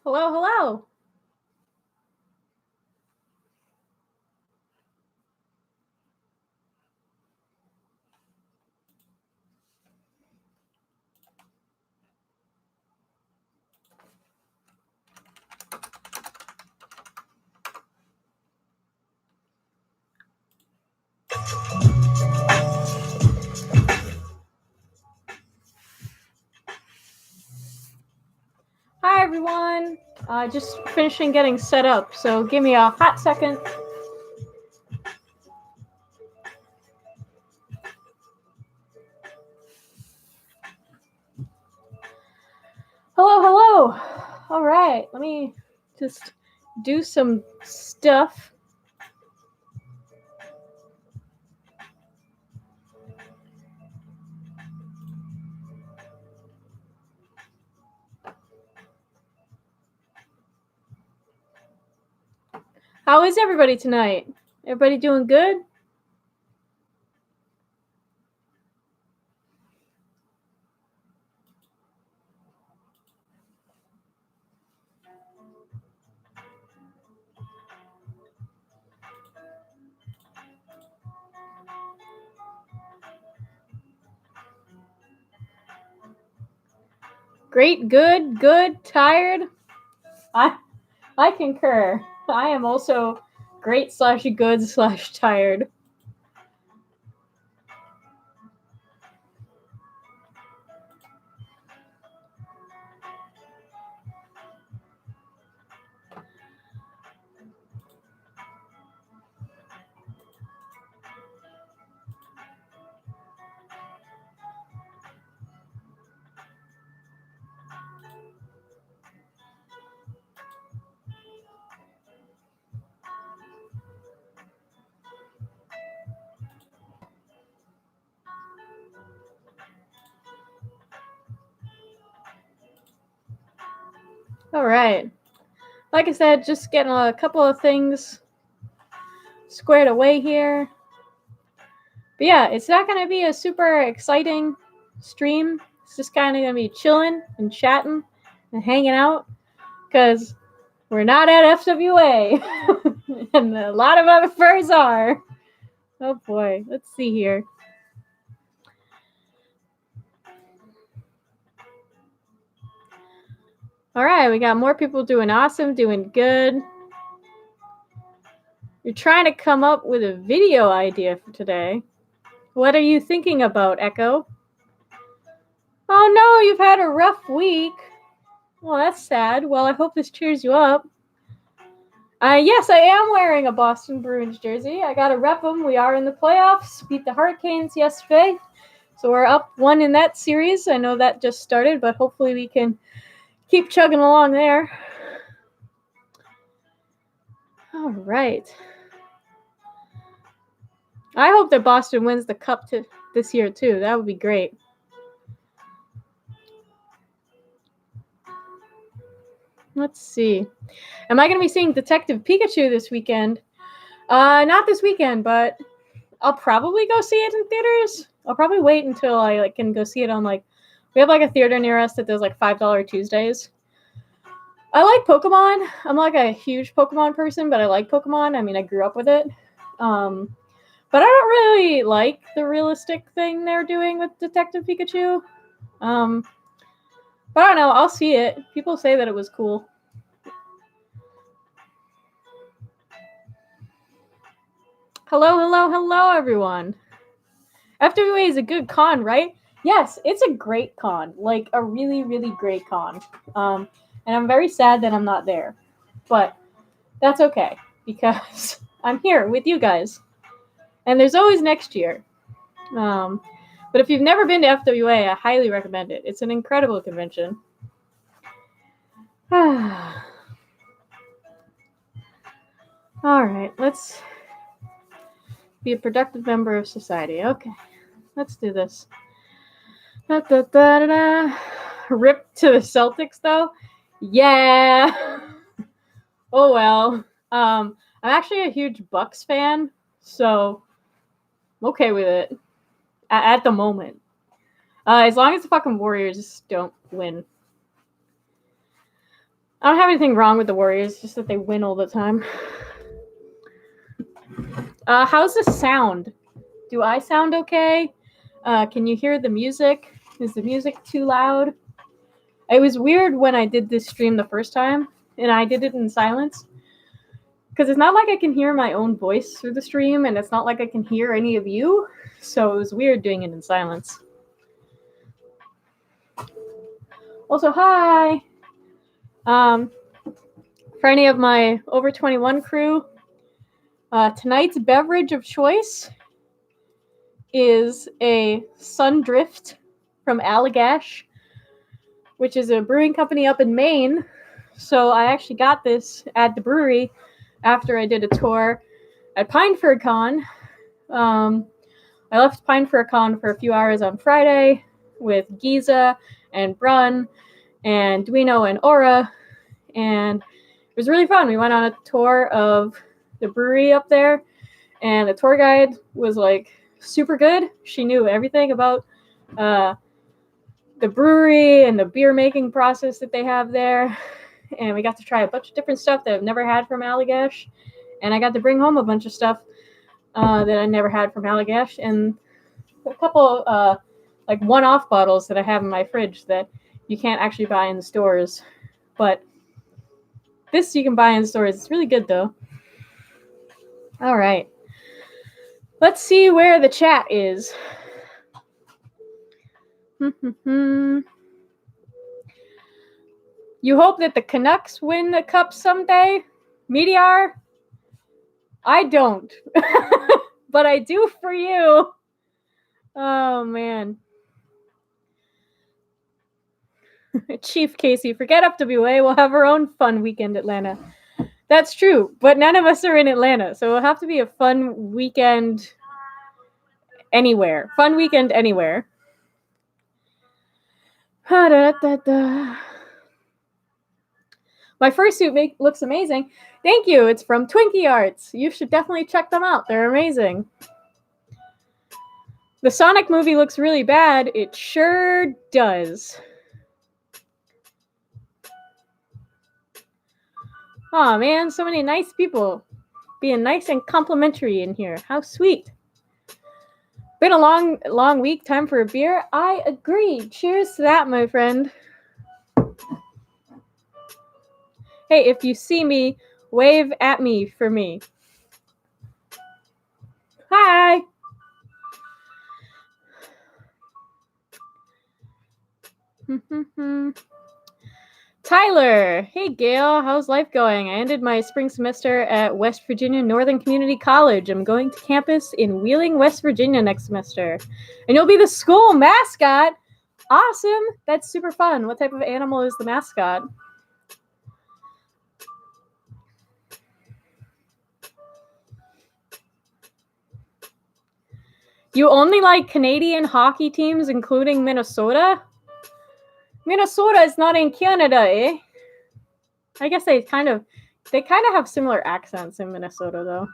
Hello, hello. Hi, everyone. Just finishing getting set up, so give me a hot second. Hello, hello. All right, let me just do some stuff. How is everybody tonight? Everybody doing good? Great, good, tired. I concur. I am also great / good / tired. All right. Like I said, just getting a couple of things squared away here. But yeah, it's not going to be a super exciting stream. It's just kind of going to be chilling and chatting and hanging out because we're not at FWA. And a lot of other furs are. Oh boy, let's see here. All right, we got more people doing awesome, doing good. You're trying to come up with a video idea for today. What are you thinking about, Echo? Oh no, you've had a rough week. Well, that's sad. Well, I hope this cheers you up. Yes, I am wearing a Boston Bruins jersey. I gotta rep them. We are in the playoffs. Beat the Hurricanes yesterday. So we're up 1 in that series. I know that just started, but hopefully we can keep chugging along there. All right. I hope that Boston wins the cup this year, too. That would be great. Let's see. Am I going to be seeing Detective Pikachu this weekend? Not this weekend, but I'll probably go see it in theaters. I'll probably wait until I can go see it on we have a theater near us that does $5 Tuesdays. I like Pokemon. I'm a huge Pokemon person, but I like Pokemon. I mean, I grew up with it. But I don't really like the realistic thing they're doing with Detective Pikachu. But I don't know. I'll see it. People say that it was cool. Hello, everyone. FWA is a good con, right? Yes, it's a great con. A really, really great con. And I'm very sad that I'm not there. But that's okay, because I'm here with you guys. And there's always next year. But if you've never been to FWA, I highly recommend it. It's an incredible convention. All right, let's be a productive member of society. Okay, let's do this. Rip to the Celtics, though? Yeah. Oh, well. I'm actually a huge Bucks fan, so I'm okay with it. At the moment. As long as the fucking Warriors don't win. I don't have anything wrong with the Warriors, just that they win all the time. How's the sound? Do I sound okay? Can you hear the music? Is the music too loud? It was weird when I did this stream the first time, and I did it in silence. Because it's not like I can hear my own voice through the stream, and it's not like I can hear any of you. So it was weird doing it in silence. Also, hi! For any of my over 21 crew, tonight's beverage of choice is a Sundrift from Allagash, which is a brewing company up in Maine. So I actually got this at the brewery after I did a tour at Pineford Con. I left Pineford Con for a few hours on Friday with Giza and Brun and Duino and Aura, and it was really fun. We went on a tour of the brewery up there, and the tour guide was like super good. She knew everything about the brewery and the beer making process that they have there, and we got to try a bunch of different stuff that I've never had from Allagash, and I got to bring home a bunch of stuff that I never had from Allagash, and a couple like one-off bottles that I have in my fridge that you can't actually buy in the stores, but this you can buy in the stores. It's really good though. All right, let's see where the chat is. You hope that the Canucks win the cup someday? Meteor? I don't. But I do for you. Oh, man. Chief Casey, forget FWA. We'll have our own fun weekend, Atlanta. That's true, but none of us are in Atlanta, so it'll have to be a fun weekend anywhere. Fun weekend anywhere. My fursuit looks amazing. Thank you. It's from Twinkie Arts. You should definitely check them out. They're amazing. The Sonic movie looks really bad. It sure does. Aw, man, so many nice people being nice and complimentary in here. How sweet. Been a long week. Time for a beer. I agree. Cheers to that, my friend. Hey, if you see me, wave at me for me. Hi. Tyler. Hey, Gale. How's life going? I ended my spring semester at West Virginia Northern Community College. I'm going to campus in Wheeling, West Virginia next semester. And you'll be the school mascot. Awesome. That's super fun. What type of animal is the mascot? You only like Canadian hockey teams, including Minnesota? Minnesota is not in Canada, eh? I guess they kind of have similar accents in Minnesota, though.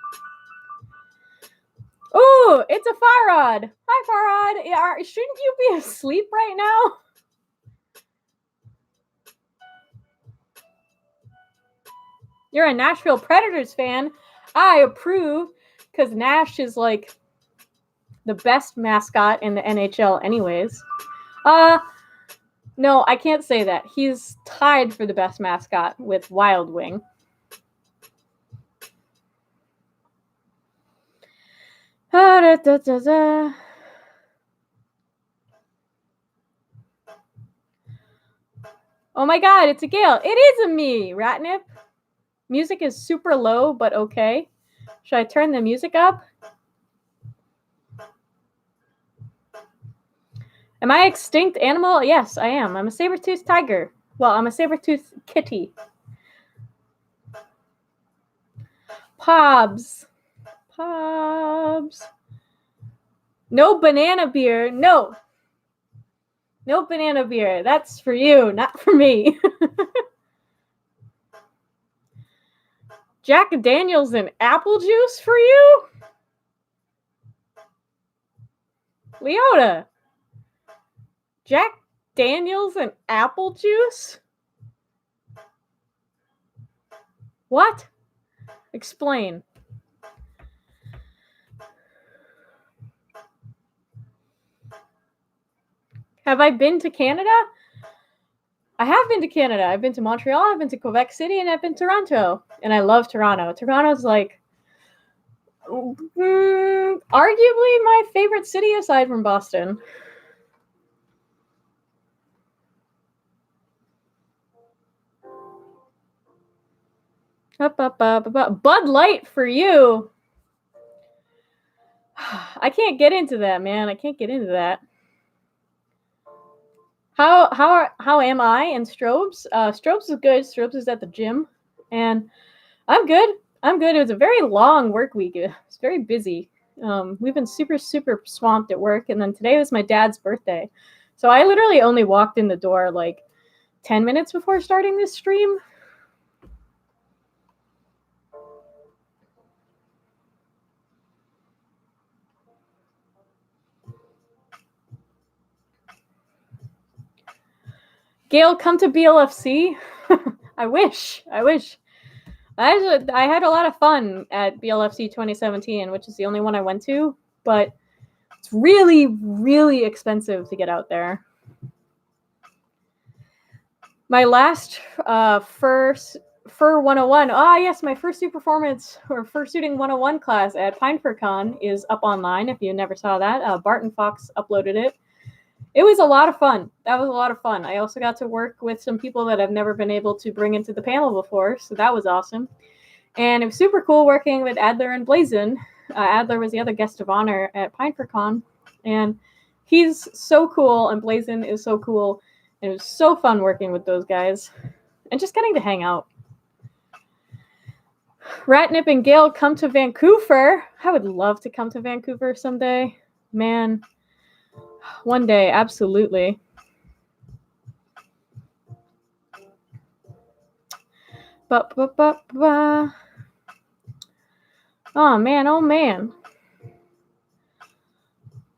Ooh, it's a Farad. Hi, Farad. Shouldn't you be asleep right now? You're a Nashville Predators fan. I approve, because Nash is like the best mascot in the NHL anyways. No, I can't say that. He's tied for the best mascot with Wild Wing. Oh my god, it's a Gale. It is a me, Ratnip. Music is super low, but okay. Should I turn the music up? Am I extinct animal? Yes, I am. I'm a saber-toothed tiger. Well, I'm a saber-toothed kitty. Pobs. No banana beer. No. No banana beer. That's for you, not for me. Jack Daniels and apple juice for you? Leota. Jack Daniels and apple juice? What? Explain. Have I been to Canada? I have been to Canada. I've been to Montreal, I've been to Quebec City, and I've been to Toronto. And I love Toronto. Toronto's like arguably my favorite city aside from Boston. Bud Light for you. I can't get into that, man. I can't get into that. How am I and Strobes? Strobes is good. Strobes is at the gym, and I'm good. I'm good. It was a very long work week. It's very busy. We've been super swamped at work, and then today was my dad's birthday, so I literally only walked in the door like 10 minutes before starting this stream. Gale, come to BLFC. I wish. I had a lot of fun at BLFC 2017, which is the only one I went to, but it's really expensive to get out there. My last Fur 101. Yes, my Fursuit Performance or Fursuiting 101 class at PineFurCon is up online. If you never saw that, Barton Fox uploaded it. It was a lot of fun. That was a lot of fun. I also got to work with some people that I've never been able to bring into the panel before, so that was awesome. And it was super cool working with Adler and Blazin. Adler was the other guest of honor at PineFurCon, and he's so cool, and Blazin is so cool, and it was so fun working with those guys, and just getting to hang out. Ratnip and Gale, come to Vancouver. I would love to come to Vancouver someday. Man. One day, absolutely. Oh man.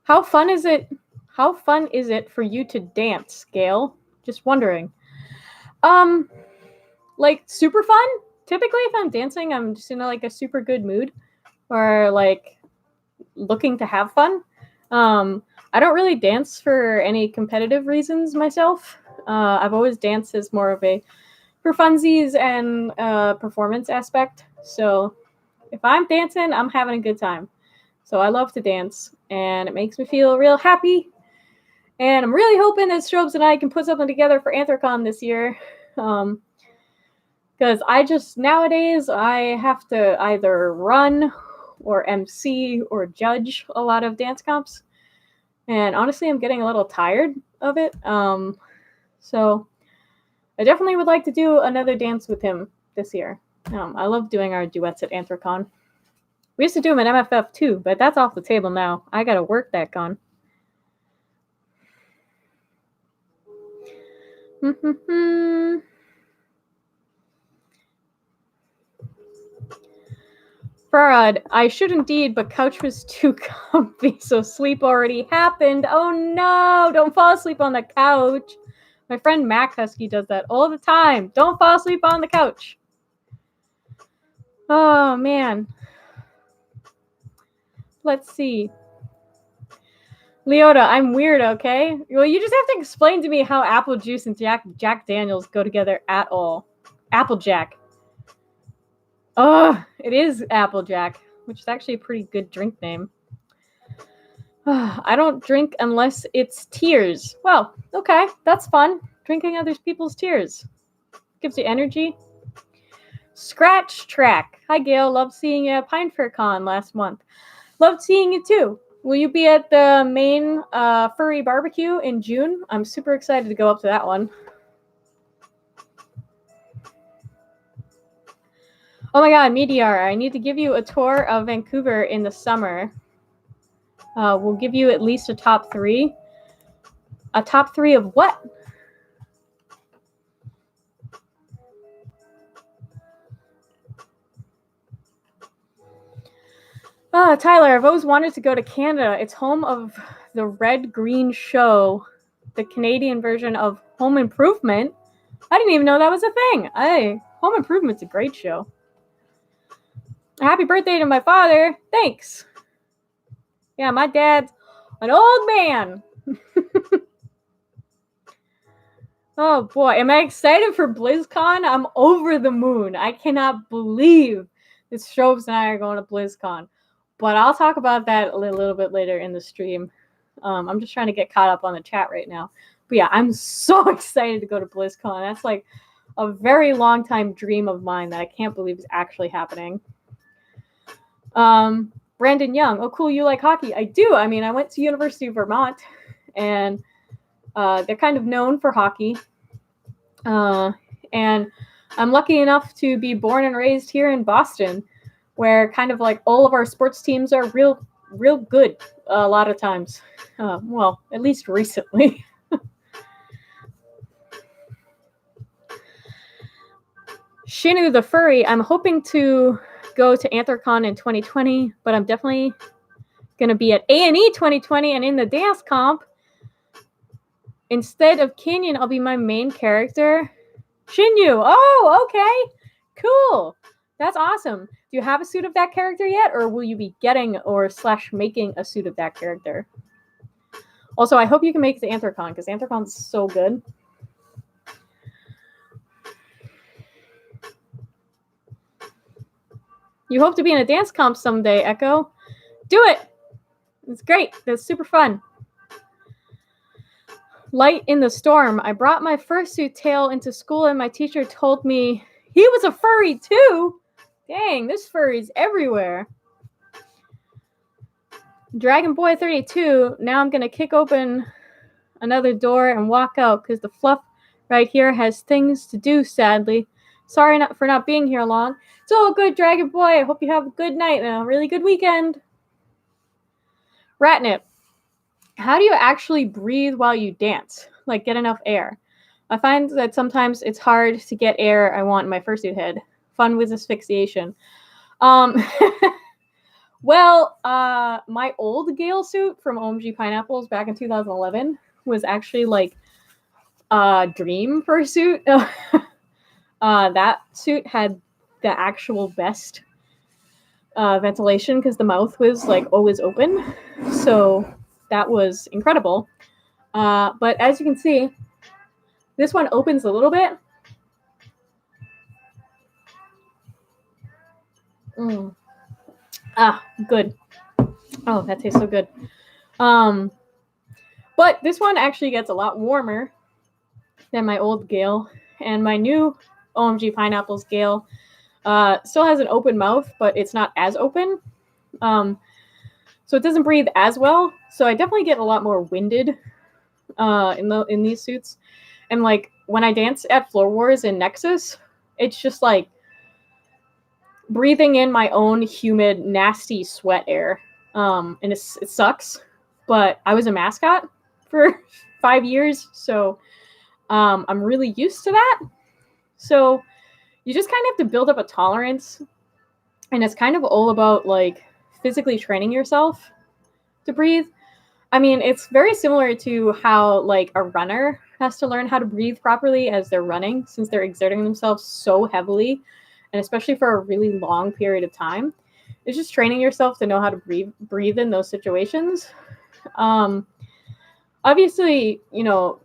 How fun is it for you to dance, Gale? Just wondering. Like super fun? Typically if I'm dancing, I'm just in like a super good mood or like looking to have fun. I don't really dance for any competitive reasons myself. I've always danced as more of a for funsies and performance aspect. So if I'm dancing, I'm having a good time. So I love to dance, and it makes me feel real happy. And I'm really hoping that Strobes and I can put something together for Anthrocon this year. Because nowadays, I have to either run or MC or judge a lot of dance comps. And honestly, I'm getting a little tired of it. So I definitely would like to do another dance with him this year. I love doing our duets at Anthrocon. We used to do them at MFF too, but that's off the table now. I gotta work that con. Farad, I should indeed, but couch was too comfy, so sleep already happened. Oh no, don't fall asleep on the couch. My friend Mac Husky does that all the time. Don't fall asleep on the couch. Oh man. Let's see. Leota, I'm weird, okay? Well, you just have to explain to me how apple juice and Jack Daniels go together at all. Applejack. It is Applejack, which is actually a pretty good drink name. I don't drink unless it's tears. Well, okay, that's fun. Drinking other people's tears. Gives you energy. Scratch Track. Hi, Gale. Loved seeing you at PineFurCon last month. Loved seeing you, too. Will you be at the main furry barbecue in June? I'm super excited to go up to that one. Oh my god, Meteor, I need to give you a tour of Vancouver in the summer. We'll give you at least a top 3. A top 3 of what? Tyler, I've always wanted to go to Canada. It's home of the Red Green Show, the Canadian version of Home Improvement. I didn't even know that was a thing. Home Improvement's a great show. Happy birthday to my father. Thanks. Yeah, my dad's an old man. Oh boy, am I excited for BlizzCon? I'm over the moon. I cannot believe that Strobes and I are going to BlizzCon. But I'll talk about that a little bit later in the stream. I'm just trying to get caught up on the chat right now. But yeah, I'm so excited to go to BlizzCon. That's like a very long time dream of mine that I can't believe is actually happening. Brandon Young. Oh, cool. You like hockey? I do. I mean, I went to University of Vermont, and they're kind of known for hockey. And I'm lucky enough to be born and raised here in Boston, where kind of like all of our sports teams are real good a lot of times. Well, at least recently. Shinu the Furry. I'm hoping to go to Anthrocon in 2020, but I'm definitely going to be at A&E 2020 and in the dance comp. Instead of Canyon, I'll be my main character. Shinyu. Oh, okay. Cool. That's awesome. Do you have a suit of that character yet, or will you be getting or / making a suit of that character? Also, I hope you can make it to Anthrocon, because Anthrocon's so good. You hope to be in a dance comp someday, Echo. Do it. It's great. It's super fun. Light in the storm. I brought my fursuit tail into school, and my teacher told me he was a furry too. Dang, this furry's everywhere. Dragon Boy 32. Now I'm gonna kick open another door and walk out because the fluff right here has things to do, sadly. Sorry for not being here long. It's all good, Dragon Boy. I hope you have a good night and a really good weekend. Ratnip. How do you actually breathe while you dance? Like, get enough air? I find that sometimes it's hard to get air I want in my fursuit head. Fun with asphyxiation. Well, my old Gale suit from OMG Pineapples back in 2011 was actually like a dream fursuit. That suit had the actual best ventilation because the mouth was like always open. So that was incredible. But as you can see, this one opens a little bit. Good. Oh, that tastes so good. But this one actually gets a lot warmer than my old Gale. And my new OMG Pineapples Gale still has an open mouth, but it's not as open. So it doesn't breathe as well. So I definitely get a lot more winded in these suits. And like when I dance at Floor Wars in Nexus, it's just like breathing in my own humid, nasty sweat air. And it sucks. But I was a mascot for 5 years, so I'm really used to that. So you just kind of have to build up a tolerance. And it's kind of all about like physically training yourself to breathe. I mean, it's very similar to how like a runner has to learn how to breathe properly as they're running, since they're exerting themselves so heavily, and especially for a really long period of time. It's just training yourself to know how to breathe in those situations. Obviously, you know,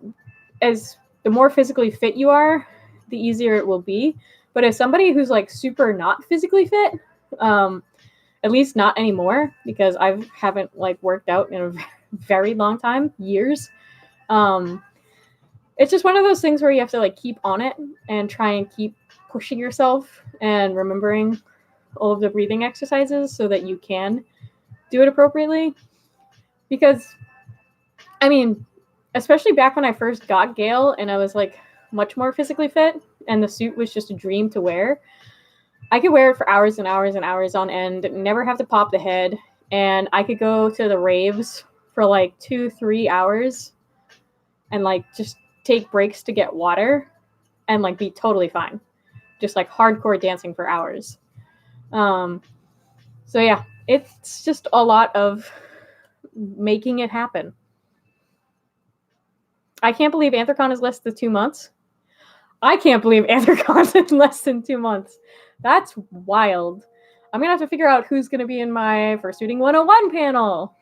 as the more physically fit you are, the easier it will be. But as somebody who's like super not physically fit, at least not anymore, because I haven't like worked out in a very long time, years. It's just one of those things where you have to like keep on it and try and keep pushing yourself and remembering all of the breathing exercises so that you can do it appropriately. Because, I mean, especially back when I first got Gale and I was like much more physically fit and the suit was just a dream to wear, I could wear it for hours and hours and hours on end, never have to pop the head, and I could go to the raves for like 2-3 hours and like just take breaks to get water and like be totally fine. Just like hardcore dancing for hours. So yeah, it's just a lot of making it happen. I can't believe Anthrocon is less than 2 months. I can't believe Anthrocon is less than 2 months. That's wild. I'm gonna have to figure out who's gonna be in my Fursuiting 101 panel.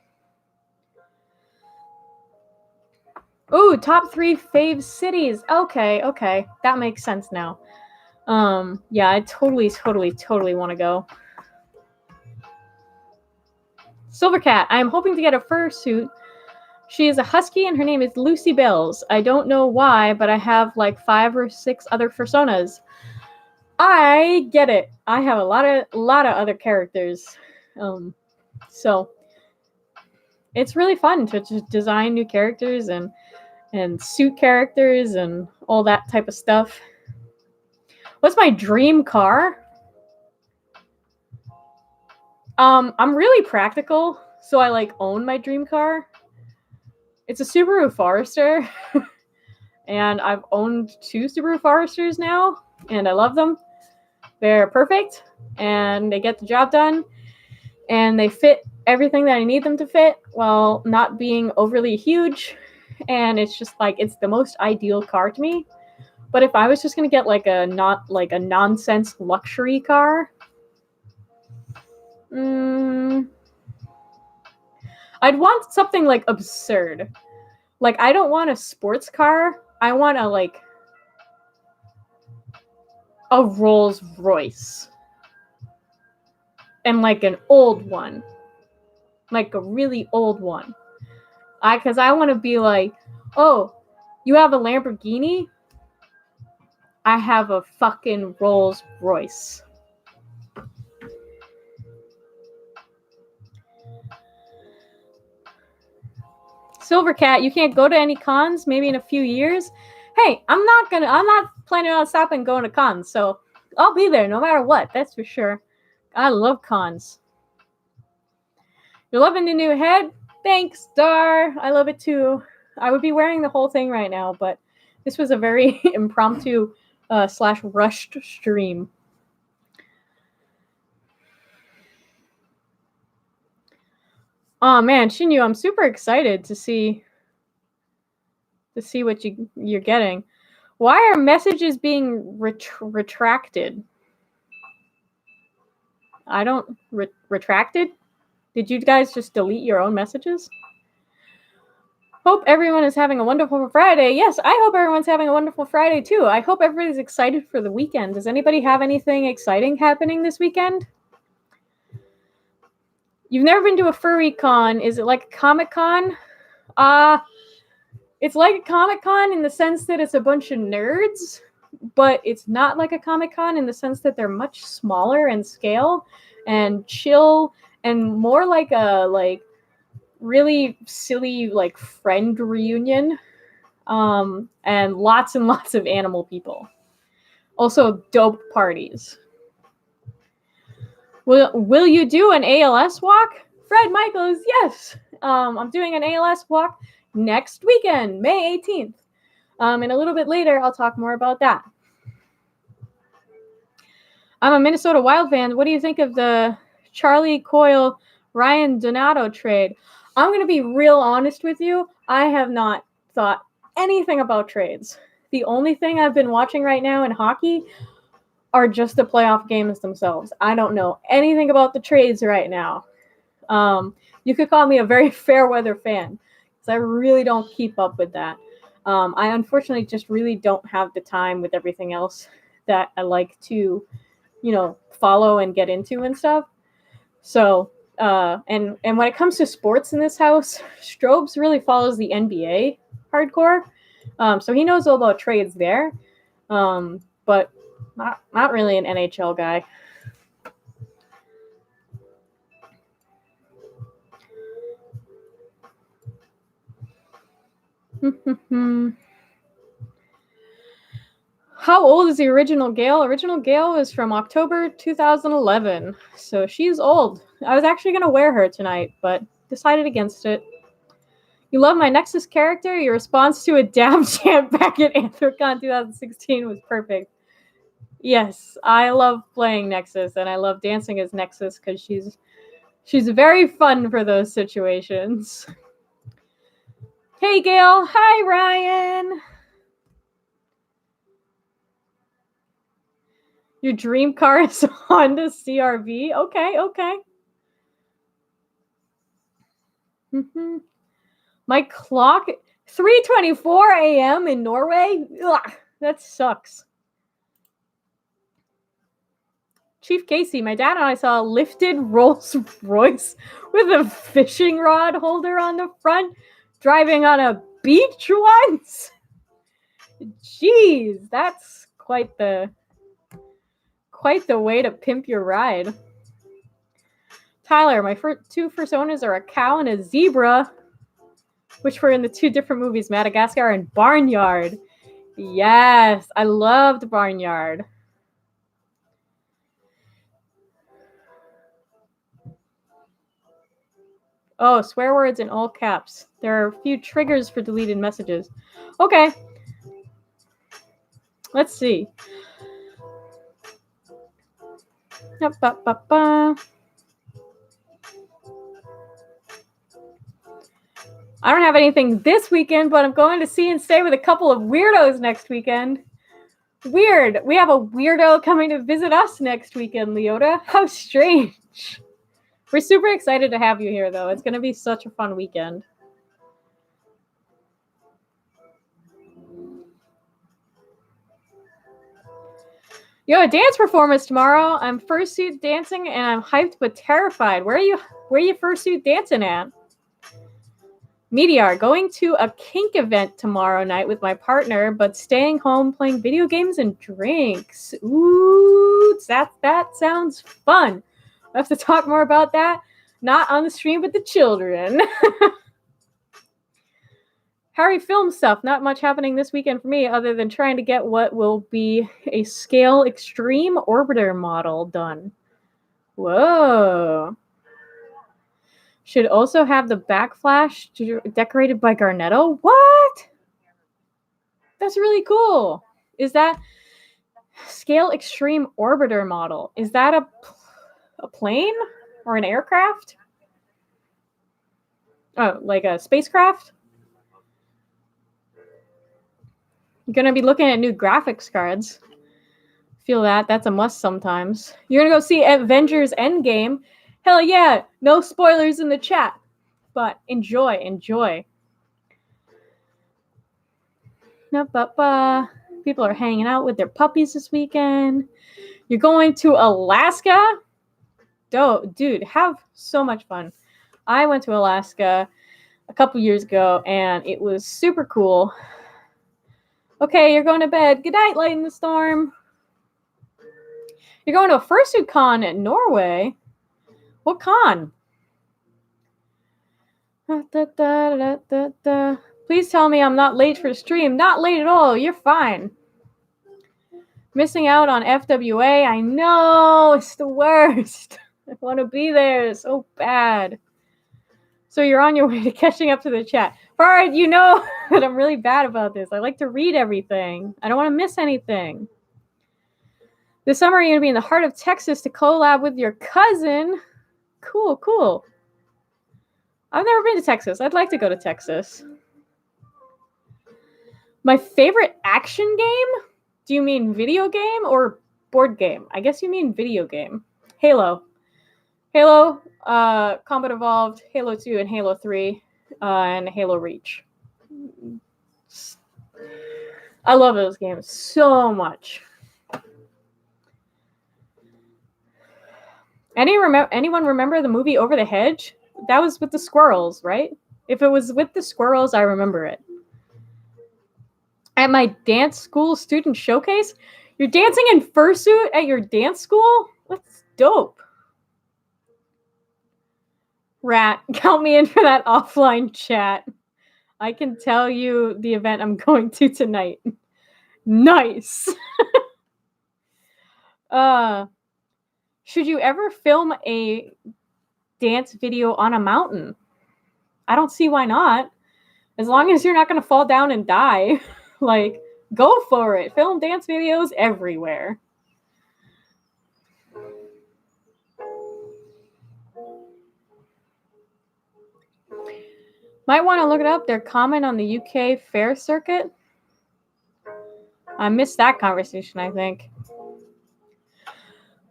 Ooh, top 3 fave cities. Okay. That makes sense now. Yeah, I totally want to go. Silvercat, I am hoping to get a fursuit. She is a husky and her name is Lucy Bells. I don't know why, but I have like 5 or 6 other personas. I get it. I have a lot of other characters. So it's really fun to just design new characters and suit characters and all that type of stuff. What's my dream car? I'm really practical, so I like own my dream car. It's a Subaru Forester, and I've owned 2 Subaru Foresters now, and I love them. They're perfect, and they get the job done, and they fit everything that I need them to fit while not being overly huge, and it's just like, it's the most ideal car to me. But if I was just gonna get like a nonsense luxury car, I'd want something like absurd. Like, I don't want a sports car. I want a Rolls Royce. And like an old one. Like a really old one. Because I want to be like, oh, you have a Lamborghini? I have a fucking Rolls Royce. Silvercat, you can't go to any cons, maybe in a few years. Hey, I'm not planning on stopping going to cons, so I'll be there no matter what, that's for sure. I love cons. You're loving the new head? Thanks, Dar. I love it too. I would be wearing the whole thing right now, but this was a very impromptu / rushed stream. Oh man, Shinyu, I'm super excited to see what you're getting. Why are messages being retracted? I don't retracted? Did you guys just delete your own messages? Hope everyone is having a wonderful Friday. Yes, I hope everyone's having a wonderful Friday too. I hope everybody's excited for the weekend. Does anybody have anything exciting happening this weekend? You've never been to a furry con. Is it like a Comic-Con? It's like a Comic-Con in the sense that it's a bunch of nerds, but it's not like a Comic-Con in the sense that they're much smaller in scale and chill and more like a really silly friend reunion, and lots of animal people. Also dope parties. Will you do an ALS walk? Fred Michaels, yes. I'm doing an ALS walk next weekend, May 18th. And a little bit later, I'll talk more about that. I'm a Minnesota Wild fan. What do you think of the Charlie Coyle, Ryan Donato trade? I'm going to be real honest with you. I have not thought anything about trades. The only thing I've been watching right now in hockey are just the playoff games themselves. I don't know anything about the trades right now. You could call me a very fair weather fan, because I really don't keep up with that. I unfortunately just really don't have the time with everything else that I like to, follow and get into and stuff. So, and when it comes to sports in this house, Strobes really follows the NBA hardcore. So he knows all about trades there. But not really an NHL guy. How old is the original Gale? Original Gale is from October 2011, so she's old. I was actually going to wear her tonight, but decided against it. You love my Nexus character? Your response to a dab chant back at Anthrocon 2016 was perfect. Yes, I love playing Nexus, and I love dancing as Nexus because she's very fun for those situations. Hey, Gale. Hi, Ryan. Your dream car is Honda CRV? Okay. My clock, 3:24 a.m. in Norway? Ugh, that sucks. Chief Casey, my dad and I saw a lifted Rolls Royce with a fishing rod holder on the front, driving on a beach once. Jeez, that's quite the way to pimp your ride. Tyler, my two personas are a cow and a zebra, which were in the two different movies, Madagascar and Barnyard. Yes, I loved Barnyard. Oh, swear words in all caps. There are a few triggers for deleted messages. Okay. Let's see. I don't have anything this weekend, but I'm going to see and stay with a couple of weirdos next weekend. Weird. We have a weirdo coming to visit us next weekend, Leota. How strange. We're super excited to have you here, though. It's going to be such a fun weekend. Yo, a dance performance tomorrow. I'm fursuit dancing, and I'm hyped but terrified. Where are you fursuit dancing at? Meteor, going to a kink event tomorrow night with my partner, but staying home playing video games and drinks. Ooh, that sounds fun. I have to talk more about that. Not on the stream, but the children. Harry film stuff. Not much happening this weekend for me other than trying to get what will be a scale extreme orbiter model done. Whoa. Should also have the backflash decorated by Garnetto. What? That's really cool. Is that scale extreme orbiter model? Is that a plane or an aircraft? Oh, like a spacecraft? You're going to be looking at new graphics cards. Feel that. That's a must sometimes. You're going to go see Avengers Endgame. Hell yeah. No spoilers in the chat. But enjoy. People are hanging out with their puppies this weekend. You're going to Alaska? Dude, have so much fun. I went to Alaska a couple years ago, and it was super cool. Okay, you're going to bed. Good night, Light in the Storm. You're going to a fursuit con in Norway? What con? Please tell me I'm not late for stream. Not late at all. You're fine. Missing out on FWA. I know. It's the worst. I want to be there so bad. So you're on your way to catching up to the chat. Farad, you know that I'm really bad about this. I like to read everything. I don't want to miss anything. This summer, you're going to be in the heart of Texas to collab with your cousin. Cool. I've never been to Texas. I'd like to go to Texas. My favorite action game? Do you mean video game or board game? I guess you mean video game. Halo, Combat Evolved, Halo 2 and Halo 3, and Halo Reach. I love those games so much. Anyone remember the movie Over the Hedge? That was with the squirrels, right? If it was with the squirrels, I remember it. At my dance school student showcase? You're dancing in fursuit at your dance school? That's dope. Rat, count me in for that offline chat. I can tell you the event I'm going to tonight. Nice. Should you ever film a dance video on a mountain? I don't see why not. As long as you're not going to fall down and die. Like, go for it. Film dance videos everywhere. Might want to look it up. They're common on the UK fair circuit. I missed that conversation, I think.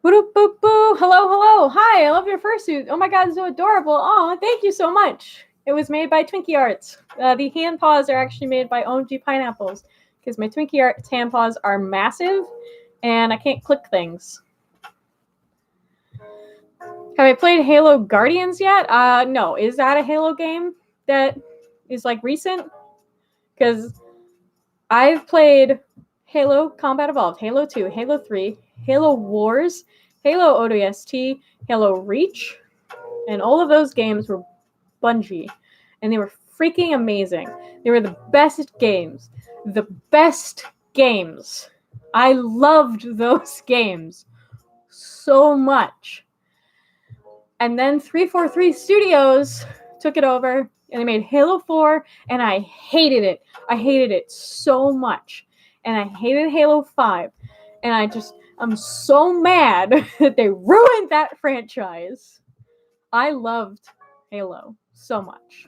Boop, boop, boo. Hello, hello. Hi, I love your fursuit. Oh my god, so adorable. Oh, thank you so much. It was made by Twinkie Arts. The hand paws are actually made by OMG Pineapples because my Twinkie Arts hand paws are massive and I can't click things. Have I played Halo Guardians yet? No. Is that a Halo game that is like recent? Because I've played Halo Combat Evolved, Halo 2, Halo 3, Halo Wars, Halo ODST, Halo Reach, and all of those games were Bungie, and they were freaking amazing. They were the best games. The best games. I loved those games so much. And then 343 Studios took it over, and they made Halo 4, and I hated it. I hated it so much. And I hated Halo 5. And I'm so mad that they ruined that franchise. I loved Halo so much.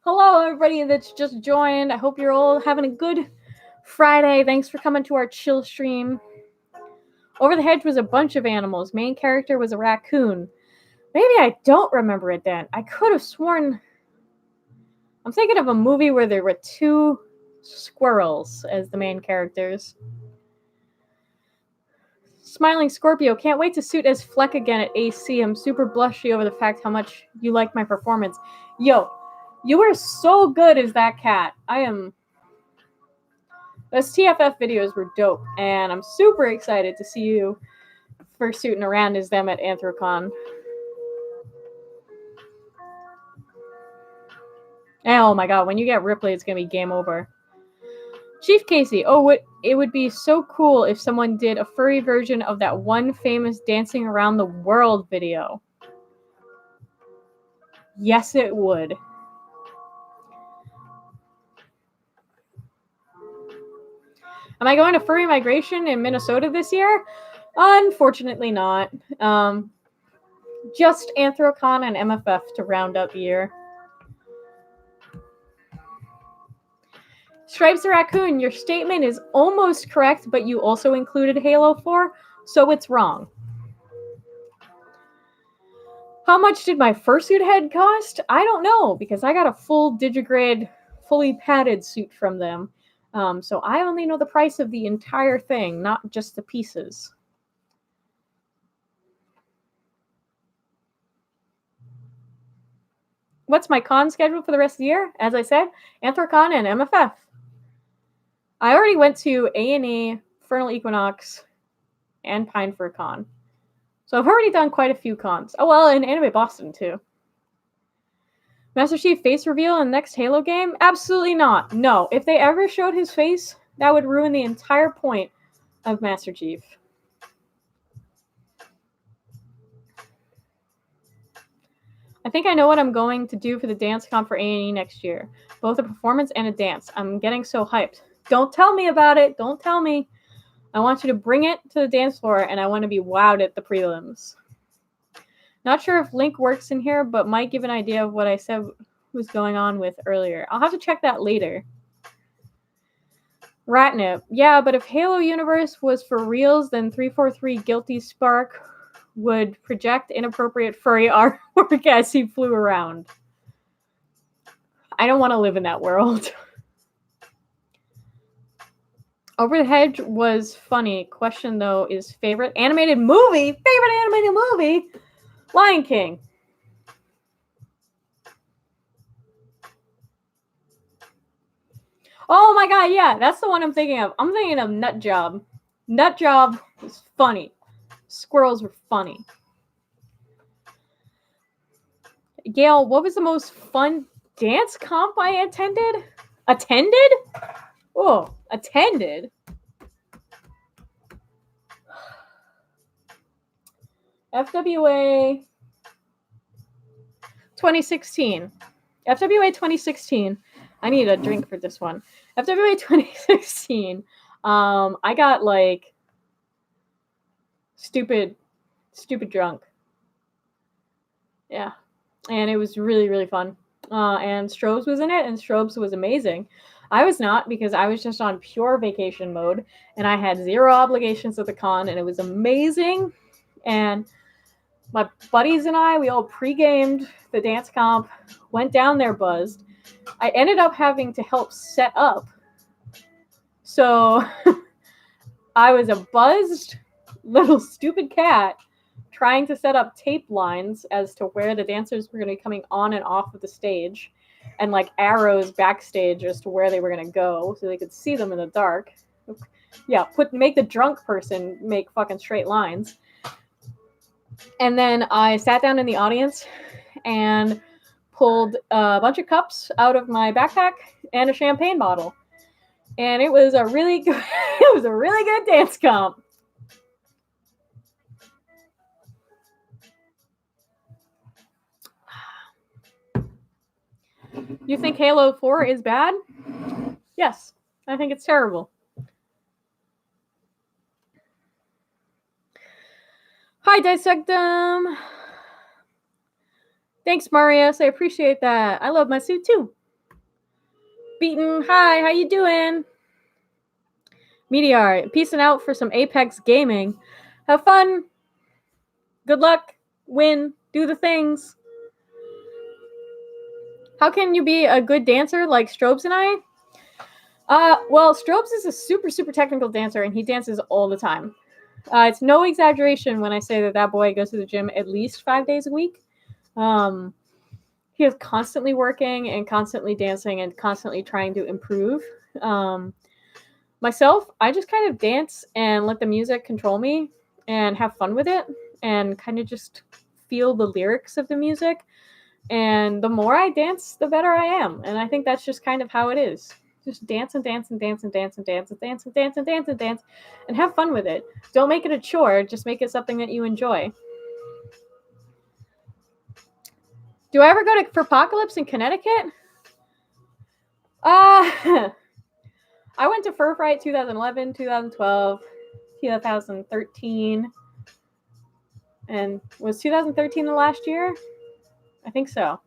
Hello, everybody that's just joined. I hope you're all having a good Friday. Thanks for coming to our chill stream. Over the Hedge was a bunch of animals. Main character was a raccoon. Maybe I don't remember it then. I could have sworn... I'm thinking of a movie where there were 2 squirrels as the main characters. Smiling Scorpio, can't wait to suit as Fleck again at AC. I'm super blushy over the fact how much you like my performance. Yo, you were so good as that cat. Those TFF videos were dope, and I'm super excited to see you fursuiting around as them at Anthrocon. Oh my god, when you get Ripley, it's gonna be game over. Chief Casey, it would be so cool if someone did a furry version of that one famous Dancing Around the World video. Yes, it would. Am I going to Furry Migration in Minnesota this year? Unfortunately not. Just Anthrocon and MFF to round up year. Stripes the Raccoon, your statement is almost correct, but you also included Halo 4, so it's wrong. How much did my fursuit head cost? I don't know, because I got a full Digigrade, fully padded suit from them. So I only know the price of the entire thing, not just the pieces. What's my con schedule for the rest of the year? As I said, Anthrocon and MFF. I already went to A&E, Infernal Equinox, and Pinefur Con. So I've already done quite a few cons. Oh, well, and Anime Boston, too. Master Chief face reveal in the next Halo game? Absolutely not. No. If they ever showed his face, that would ruin the entire point of Master Chief. I think I know what I'm going to do for the dance comp for A&E next year. Both a performance and a dance. I'm getting so hyped. Don't tell me about it. Don't tell me. I want you to bring it to the dance floor, and I want to be wowed at the prelims. Not sure if Link works in here, but might give an idea of what I said was going on with earlier. I'll have to check that later. Ratnip. Yeah, but if Halo Universe was for reals, then 343 Guilty Spark would project inappropriate furry artwork as he flew around. I don't want to live in that world. Over the Hedge was funny. Question, though, is favorite animated movie? Favorite animated movie? Lion King. Oh my god, yeah, that's the one I'm thinking of. I'm thinking of Nut Job. Nut Job was funny. Squirrels were funny. Gale, what was the most fun dance comp I attended? Attended? Oh, attended? FWA 2016. FWA 2016. I need a drink for this one. FWA 2016. I got like stupid drunk. Yeah. And it was really, really fun. And Strobes was in it, and Strobes was amazing. I was not, because I was just on pure vacation mode and I had zero obligations at the con, and it was amazing. And my buddies and I, we all pre-gamed the dance comp, went down there buzzed. I ended up having to help set up. So I was a buzzed little stupid cat trying to set up tape lines as to where the dancers were going to be coming on and off of the stage, and like arrows backstage as to where they were going to go so they could see them in the dark. Yeah, make the drunk person make fucking straight lines. And then I sat down in the audience and pulled a bunch of cups out of my backpack and a champagne bottle. And it was a really good dance comp. You think Halo 4 is bad? Yes, I think it's terrible. Hi, Dissectum. Thanks, Marius. I appreciate that. I love my suit too. Beaten, hi, how you doing? Meteor, peacing out for some Apex gaming. Have fun. Good luck. Win. Do the things. How can you be a good dancer like Strobes and I? Well, Strobes is a super, super technical dancer, and he dances all the time. It's no exaggeration when I say that boy goes to the gym at least 5 days a week. He is constantly working and constantly dancing and constantly trying to improve. Myself, I just kind of dance and let the music control me and have fun with it and kind of just feel the lyrics of the music. And the more I dance, the better I am. And I think that's just kind of how it is. Just dance and dance and dance and dance and dance and dance and dance and dance and dance and have fun with it. Don't make it a chore. Just make it something that you enjoy. Do I ever go to Furpocalypse in Connecticut? I went to Fur Fright 2011, 2012, 2013. And was 2013 the last year? I think so.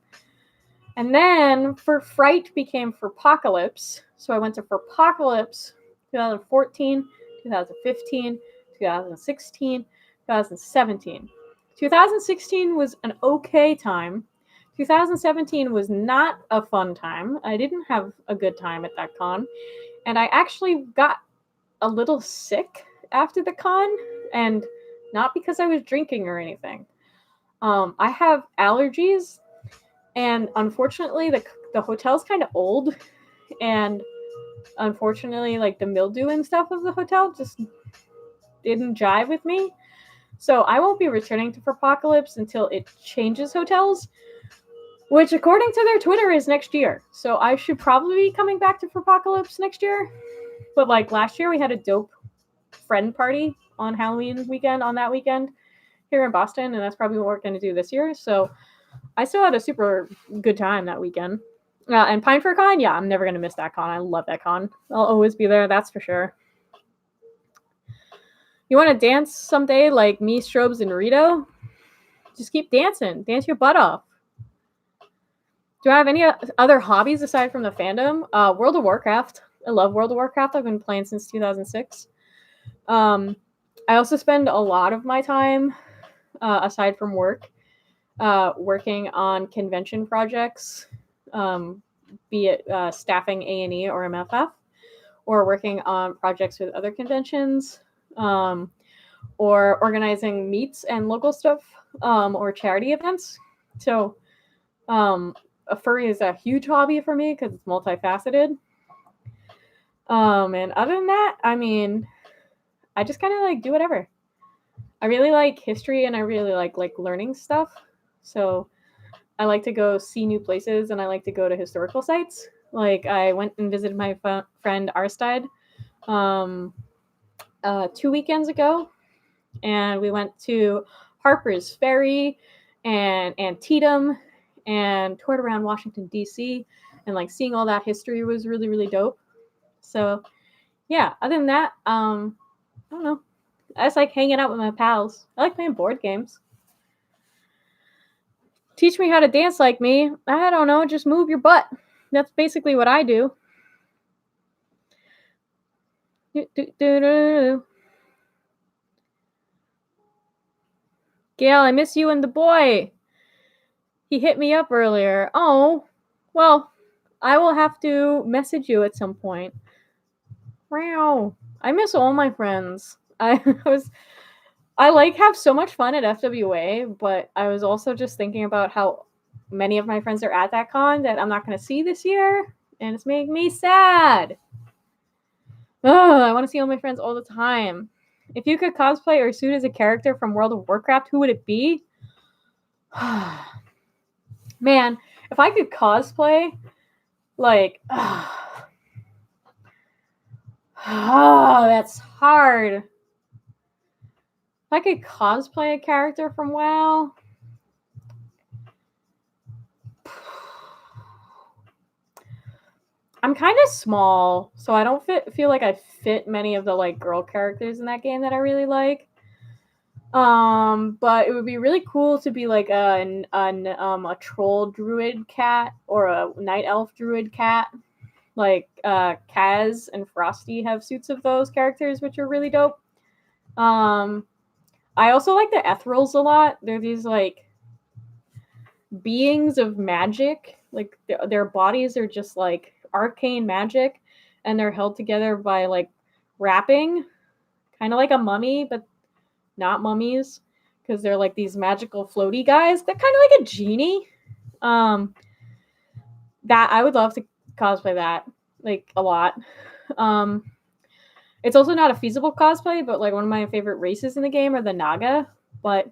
And then Fur Fright became Furpocalypse. So I went to Furpocalypse 2014, 2015, 2016, 2017. 2016 was an okay time. 2017 was not a fun time. I didn't have a good time at that con. And I actually got a little sick after the con, and not because I was drinking or anything. I have allergies, and unfortunately the hotel's kind of old, and unfortunately like the mildew and stuff of the hotel just didn't jive with me. So I won't be returning to Furpocalypse until it changes hotels, which according to their Twitter is next year. So I should probably be coming back to Furpocalypse next year. But like last year we had a dope friend party on Halloween weekend, on that weekend here in Boston, and that's probably what we're going to do this year. So I still had a super good time that weekend. And Pine Fir Con, yeah, I'm never going to miss that con. I love that con. I'll always be there, that's for sure. You want to dance someday like me, Strobes, and Rito? Just keep dancing. Dance your butt off. Do I have any other hobbies aside from the fandom? World of Warcraft. I love World of Warcraft. I've been playing since 2006. I also spend a lot of my time, aside from work, working on convention projects, be it staffing A&E or MFF, or working on projects with other conventions, or organizing meets and local stuff, or charity events. So a furry is a huge hobby for me because it's multifaceted. And other than that, I mean, I just kind of like do whatever. I really like history and I really like learning stuff. So I like to go see new places and I like to go to historical sites. Like I went and visited my friend Arstead 2 weekends ago, and we went to Harper's Ferry and Antietam and toured around Washington, D.C. and like seeing all that history was really, really dope. So yeah, other than that, I don't know. I just like hanging out with my pals. I like playing board games. Teach me how to dance like me. I don't know, just move your butt. That's basically what I do. Gale, I miss you and the boy. He hit me up earlier. Oh, well, I will have to message you at some point. Wow. I miss all my friends. I have so much fun at FWA, but I was also just thinking about how many of my friends are at that con that I'm not going to see this year, and it's making me sad. Oh, I want to see all my friends all the time. If you could cosplay or suit as a character from World of Warcraft, who would it be? Man, if I could cosplay, like, that's hard. If I could cosplay a character from WoW, I'm kind of small, so I don't feel like I fit many of the like girl characters in that game that I really like. But it would be really cool to be like a troll druid cat or a night elf druid cat. Like Kaz and Frosty have suits of those characters, which are really dope. I also like the Ethrils a lot. They're these like beings of magic. Like their bodies are just like arcane magic, and they're held together by like wrapping, kind of like a mummy, but not mummies, because they're like these magical floaty guys. They're kind of like a genie. That I would love to cosplay that like a lot. It's also not a feasible cosplay, but like one of my favorite races in the game are the Naga, but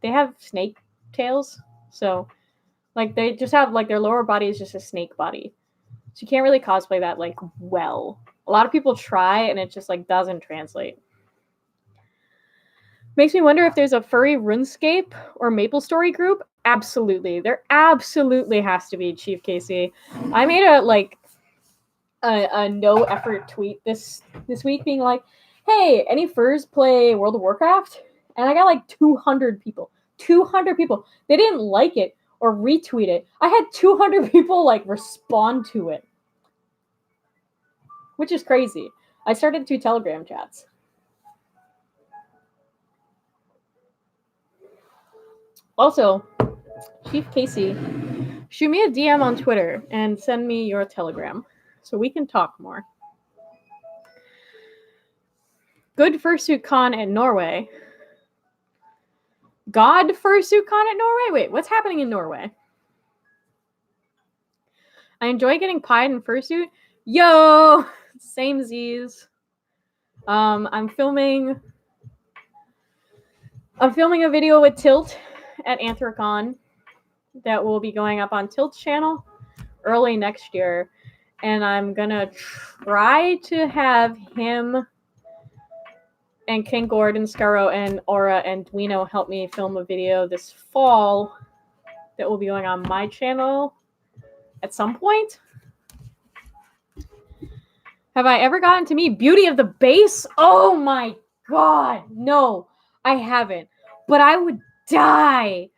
they have snake tails, so like they just have like their lower body is just a snake body, so you can't really cosplay that like well. A lot of people try, and it just like doesn't translate. Makes me wonder if there's a furry RuneScape or MapleStory group. Absolutely, there absolutely has to be, Chief Casey. I made a no effort tweet this week being like, hey, any furs play World of Warcraft? And I got like 200 people. 200 people. They didn't like it or retweet it. I had 200 people like respond to it, which is crazy. I started 2 Telegram chats. Also, Chief Casey, shoot me a DM on Twitter and send me your Telegram so we can talk more. Good Fursuit Con at Norway. God Fursuit Con at Norway? Wait, what's happening in Norway? I enjoy getting pied in fursuit. Yo! Same Z's. I'm filming a video with Tilt at Anthrocon that will be going up on Tilt's channel early next year. And I'm gonna try to have him and King Gordon, Scaro, and Aura and Duino help me film a video this fall that will be going on my channel at some point. Have I ever gotten to meet Beauty of the Base? Oh my god, no, I haven't. But I would die.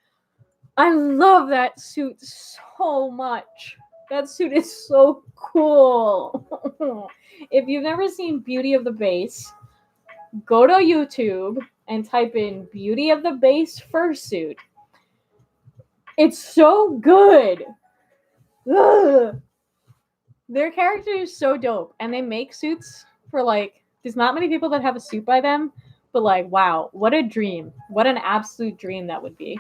I love that suit so much. That suit is so cool. If you've never seen Beauty of the Base, go to YouTube and type in Beauty of the Base fursuit. It's so good. Ugh. Their character is so dope, and they make suits for like, there's not many people that have a suit by them, but like, wow, what a dream. What an absolute dream that would be.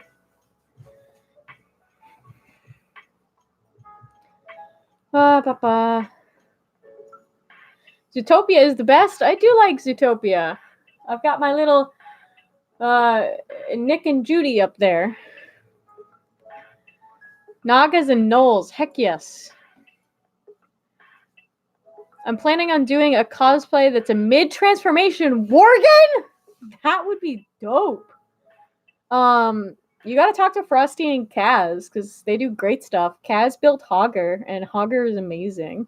Zootopia is the best. I do like Zootopia. I've got my little Nick and Judy up there. Nagas and gnolls, heck yes. I'm planning on doing a cosplay that's a mid-transformation Worgen? That would be dope. You gotta talk to Frosty and Kaz, because they do great stuff. Kaz built Hogger, and Hogger is amazing.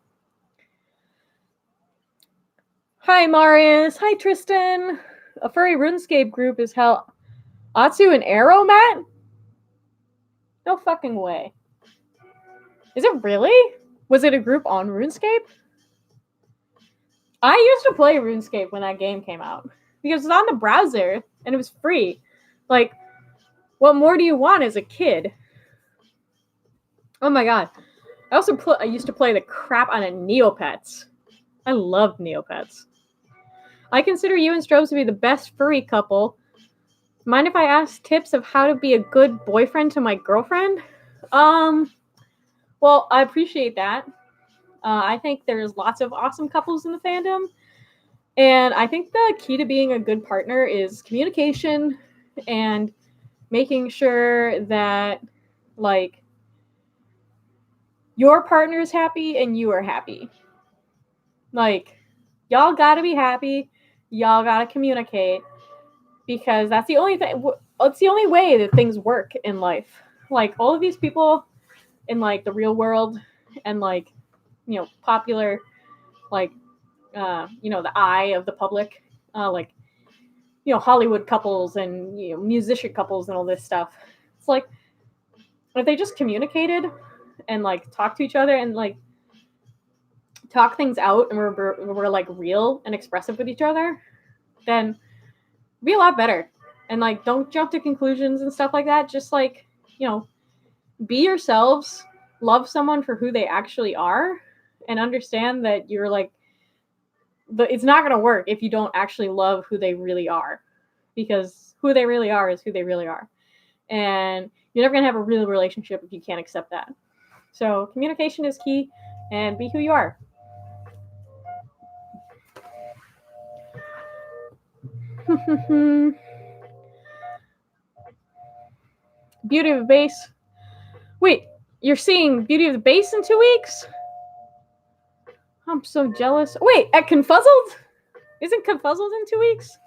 Hi, Marius. Hi, Tristan. A furry RuneScape group is how Atsu and Arrow met? No fucking way. Is it really? Was it a group on RuneScape? I used to play RuneScape when that game came out because it was on the browser and it was free. Like, what more do you want as a kid? Oh my god. I used to play the crap out of Neopets. I loved Neopets. I consider you and Strobes to be the best furry couple. Mind if I ask tips of how to be a good boyfriend to my girlfriend? Well, I appreciate that. I think there's lots of awesome couples in the fandom. And I think the key to being a good partner is communication and making sure that, like, your partner is happy and you are happy. Like, y'all gotta be happy. Y'all gotta communicate. Because that's the only thing. It's the only way that things work in life. Like, all of these people in, like, the real world and, like, you know, popular, like, you know, the eye of the public, like, you know, Hollywood couples and, you know, musician couples and all this stuff. It's like, if they just communicated and, like, talked to each other and, like, talk things out and we're like real and expressive with each other, then it'd be a lot better. And, like, don't jump to conclusions and stuff like that. Just, like, you know, be yourselves, love someone for who they actually are, and understand that you're, like, it's not going to work if you don't actually love who they really are, because who they really are is who they really are. And you're never going to have a real relationship if you can't accept that. So communication is key, and be who you are. Beauty of the Base. Wait, you're seeing Beauty of the Base in 2 weeks? I'm so jealous. Wait, at Confuzzled? Isn't Confuzzled in 2 weeks?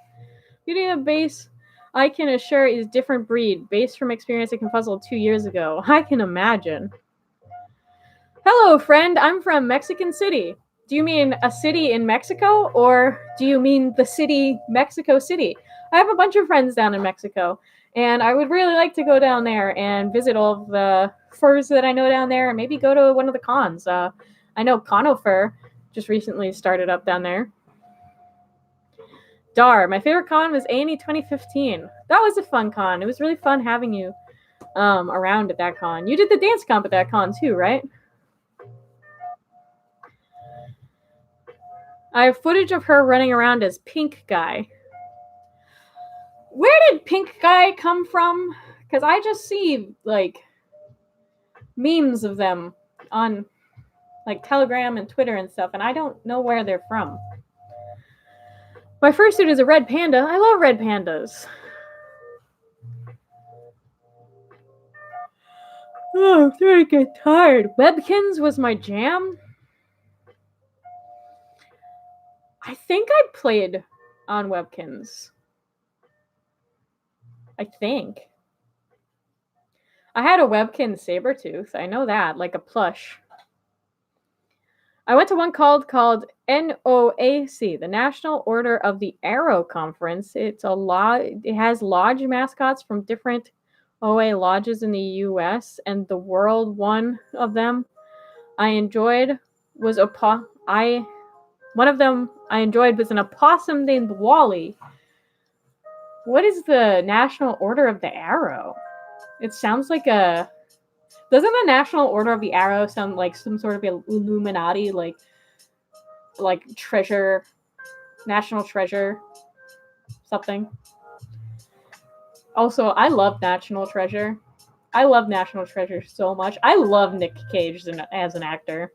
Beauty of the Base, I can assure, is different breed, based from experience at Confuzzled 2 years ago. I can imagine. Hello, friend. I'm from Mexican City. Do you mean a city in Mexico, or do you mean the city, Mexico City? I have a bunch of friends down in Mexico, and I would really like to go down there and visit all of the furs that I know down there, and maybe go to one of the cons. I know Conofur just recently started up down there. Dar, my favorite con was A&E 2015. That was a fun con. It was really fun having you around at that con. You did the dance comp at that con too, right? I have footage of her running around as Pink Guy. Where did Pink Guy come from? Because I just see, like, memes of them on, like, Telegram and Twitter and stuff, and I don't know where they're from. My first suit is a red panda. I love red pandas. Oh, I'm starting to get tired. Webkins was my jam. I think I played on Webkins. I think. I had a Webkin Sabertooth. I know that, like a plush. I went to one called NOAC, the National Order of the Arrow Conference. It has lodge mascots from different OA lodges in the U.S., and the world one of them I enjoyed was one of them I enjoyed was an opossum named Wally. What is the National Order of the Arrow? It sounds like a... Doesn't the National Order of the Arrow sound like some sort of Illuminati, like treasure, national treasure, something? Also, I love National Treasure. I love National Treasure so much. I love Nick Cage as an actor.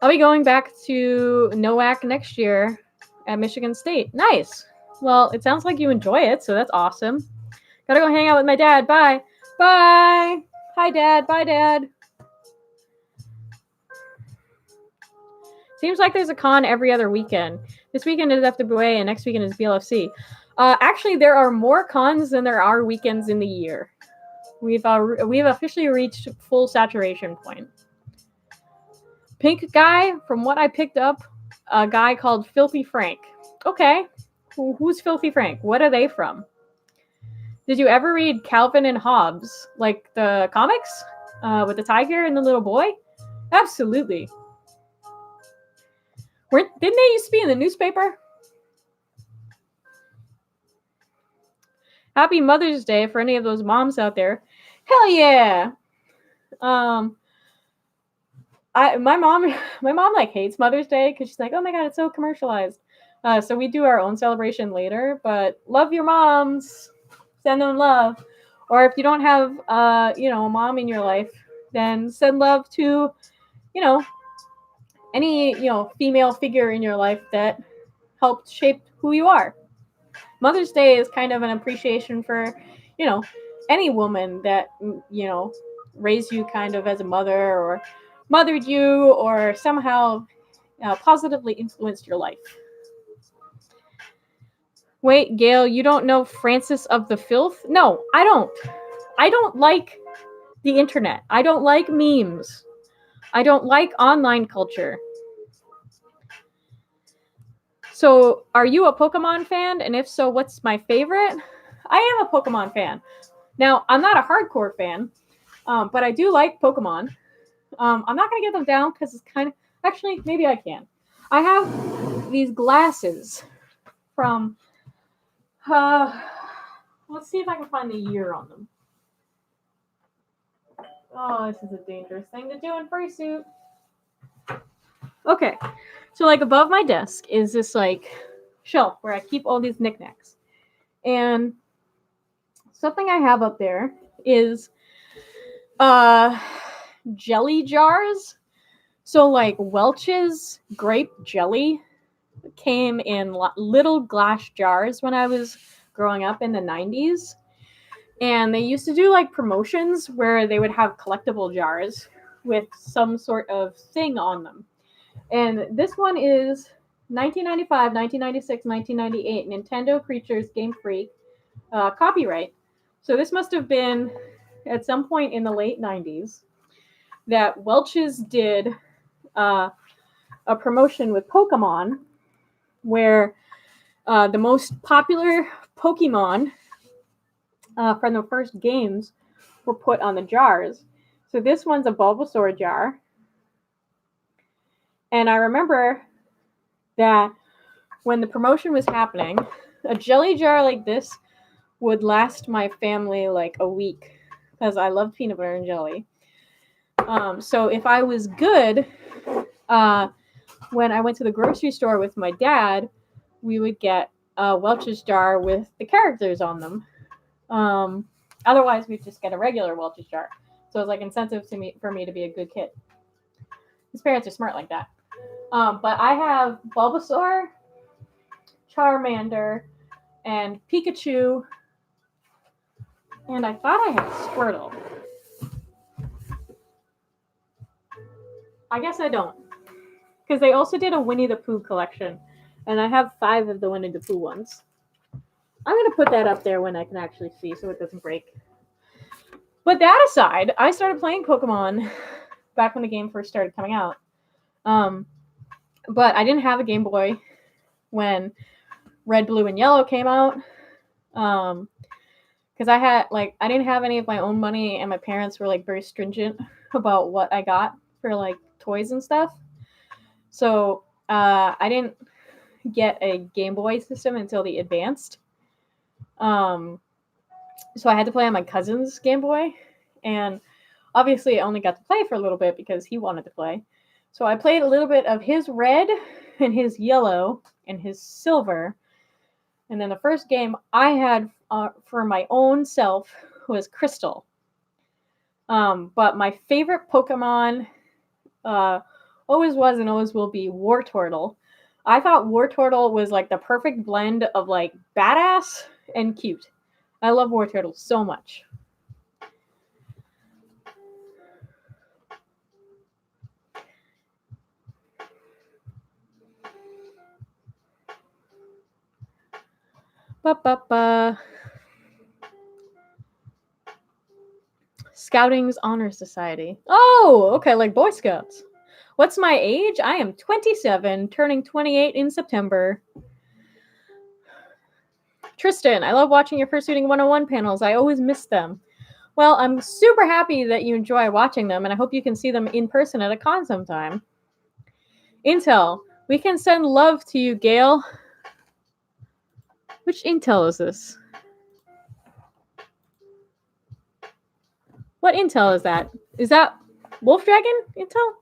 I'll be going back to NOAC next year at Michigan State. Nice. Well, it sounds like you enjoy it, so that's awesome. Gotta go hang out with my dad. Bye. Bye. Hi, Dad. Bye, Dad. Seems like there's a con every other weekend. This weekend is FWA, and next weekend is BLFC. Actually, there are more cons than there are weekends in the year. We've officially reached full saturation point. Pink Guy, from what I picked up, a guy called Filthy Frank. Okay. Who's Filthy Frank? What are they from? Did you ever read Calvin and Hobbes? Like the comics? With the tiger and the little boy? Absolutely. Didn't they used to be in the newspaper? Happy Mother's Day for any of those moms out there. Hell yeah. My mom like hates Mother's Day because she's like, oh my god, it's so commercialized. So we do our own celebration later, but love your moms. Send them love. Or if you don't have a mom in your life, then send love to, any, female figure in your life that helped shape who you are. Mother's Day is kind of an appreciation for, any woman that, raised you kind of as a mother or mothered you or somehow positively influenced your life. Wait, Gale, you don't know Francis of the Filth? No, I don't. I don't like the internet. I don't like memes. I don't like online culture. So, are you a Pokemon fan? And if so, what's my favorite? I am a Pokemon fan. Now, I'm not a hardcore fan, but I do like Pokemon. I'm not going to get them down because it's kind of... Actually, maybe I can. I have these glasses from... let's see if I can find the year on them. Oh, this is a dangerous thing to do in fursuit. Okay, so like above my desk is this like shelf where I keep all these knickknacks. And something I have up there is jelly jars. So like Welch's grape jelly came in little glass jars when I was growing up in the 90s. And they used to do like promotions where they would have collectible jars with some sort of thing on them. And this one is 1995, 1996, 1998 Nintendo Creatures Game Freak copyright. So this must have been at some point in the late 90s that Welch's did a promotion with Pokemon where the most popular Pokemon from the first games were put on the jars. So this one's a Bulbasaur jar. And I remember that when the promotion was happening, a jelly jar like this would last my family like a week because I love peanut butter and jelly. So if I was good, when I went to the grocery store with my dad, we would get a Welch's jar with the characters on them. Otherwise, we'd just get a regular Welch's jar. So it was like incentive for me to be a good kid. His parents are smart like that. But I have Bulbasaur, Charmander, and Pikachu, and I thought I had Squirtle. I guess I don't, because they also did a Winnie the Pooh collection, and I have 5 of the Winnie the Pooh ones. I'm going to put that up there when I can actually see so it doesn't break. But that aside, I started playing Pokemon back when the game first started coming out. But I didn't have a Game Boy when Red, Blue, and Yellow came out. Because I didn't have any of my own money, and my parents were like very stringent about what I got for like toys and stuff. So I didn't get a Game Boy system until the Advanced. So I had to play on my cousin's Game Boy, and obviously I only got to play for a little bit because he wanted to play. So I played a little bit of his Red and his Yellow and his Silver. And then the first game I had for my own self was Crystal. But my favorite Pokemon always was and always will be Wartortle. I thought Wartortle was like the perfect blend of like badass and cute. I love Wartortle so much. Scouting's Honor Society. Oh, okay, like Boy Scouts. What's my age? I am 27, turning 28 in September. Tristan, I love watching your Fursuiting 101 panels. I always miss them. Well, I'm super happy that you enjoy watching them, and I hope you can see them in person at a con sometime. Intel. We can send love to you, Gale. Which Intel is this? What Intel is that? Is that Wolf Dragon Intel?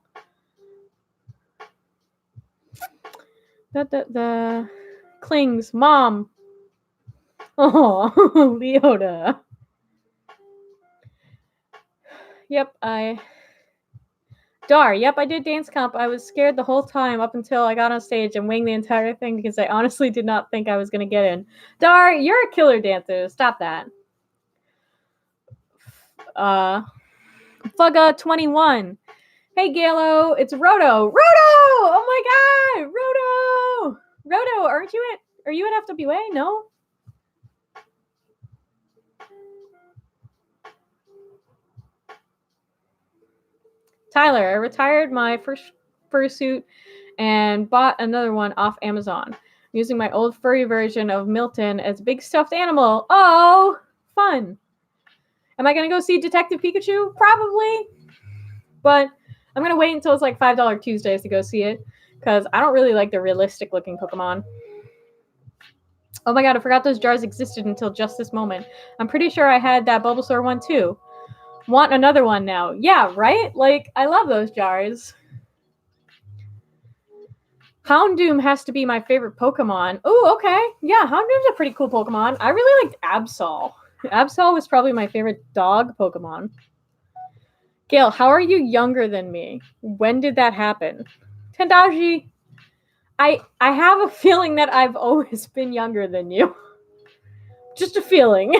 The Kling's mom. Oh, Leota. Yep, Yep, I did dance comp. I was scared the whole time up until I got on stage and winged the entire thing because I honestly did not think I was going to get in. Dar, you're a killer dancer. Stop that. Fugga21. Hey, Galo, it's Roto. Oh my god! Roto, are you at FWA? No? Tyler, I retired my first fursuit and bought another one off Amazon. I'm using my old furry version of Milton as a big stuffed animal. Oh, fun. Am I going to go see Detective Pikachu? Probably. But I'm going to wait until it's like $5 Tuesdays to go see it because I don't really like the realistic looking Pokemon. Oh my god, I forgot those jars existed until just this moment. I'm pretty sure I had that Bulbasaur one too. Want another one now. Yeah, right? Like, I love those jars. Houndoom has to be my favorite Pokemon. Oh, okay. Yeah, Houndoom's a pretty cool Pokemon. I really liked Absol. Absol was probably my favorite dog Pokemon. Gale, how are you younger than me? When did that happen? Tendaji, I have a feeling that I've always been younger than you. Just a feeling.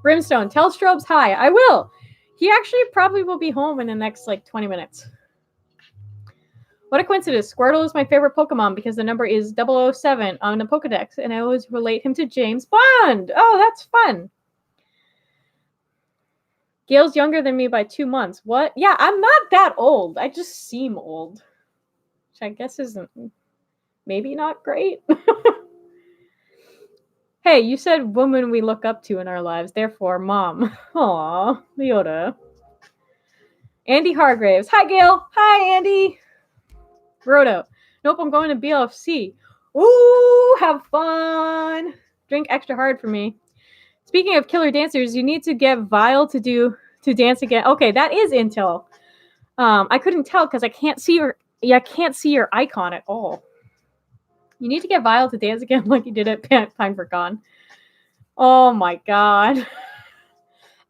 Brimstone, tell Strobes hi. I will. He actually probably will be home in the next, 20 minutes. What a coincidence. Squirtle is my favorite Pokemon because the number is 007 on the Pokedex, and I always relate him to James Bond. Oh, that's fun. Gale's younger than me by 2 months. What? Yeah, I'm not that old. I just seem old. Which I guess isn't maybe not great. Hey, you said woman we look up to in our lives, therefore mom. Aw, Leota. Andy Hargraves. Hi, Gale. Hi, Andy. Roto. Nope, I'm going to BLFC. Ooh, have fun. Drink extra hard for me. Speaking of killer dancers, you need to get Vile to dance again. Okay, that is Intel. I couldn't tell because I can't see your icon at all. You need to get Vile to dance again like you did at PineForCon. Oh my god.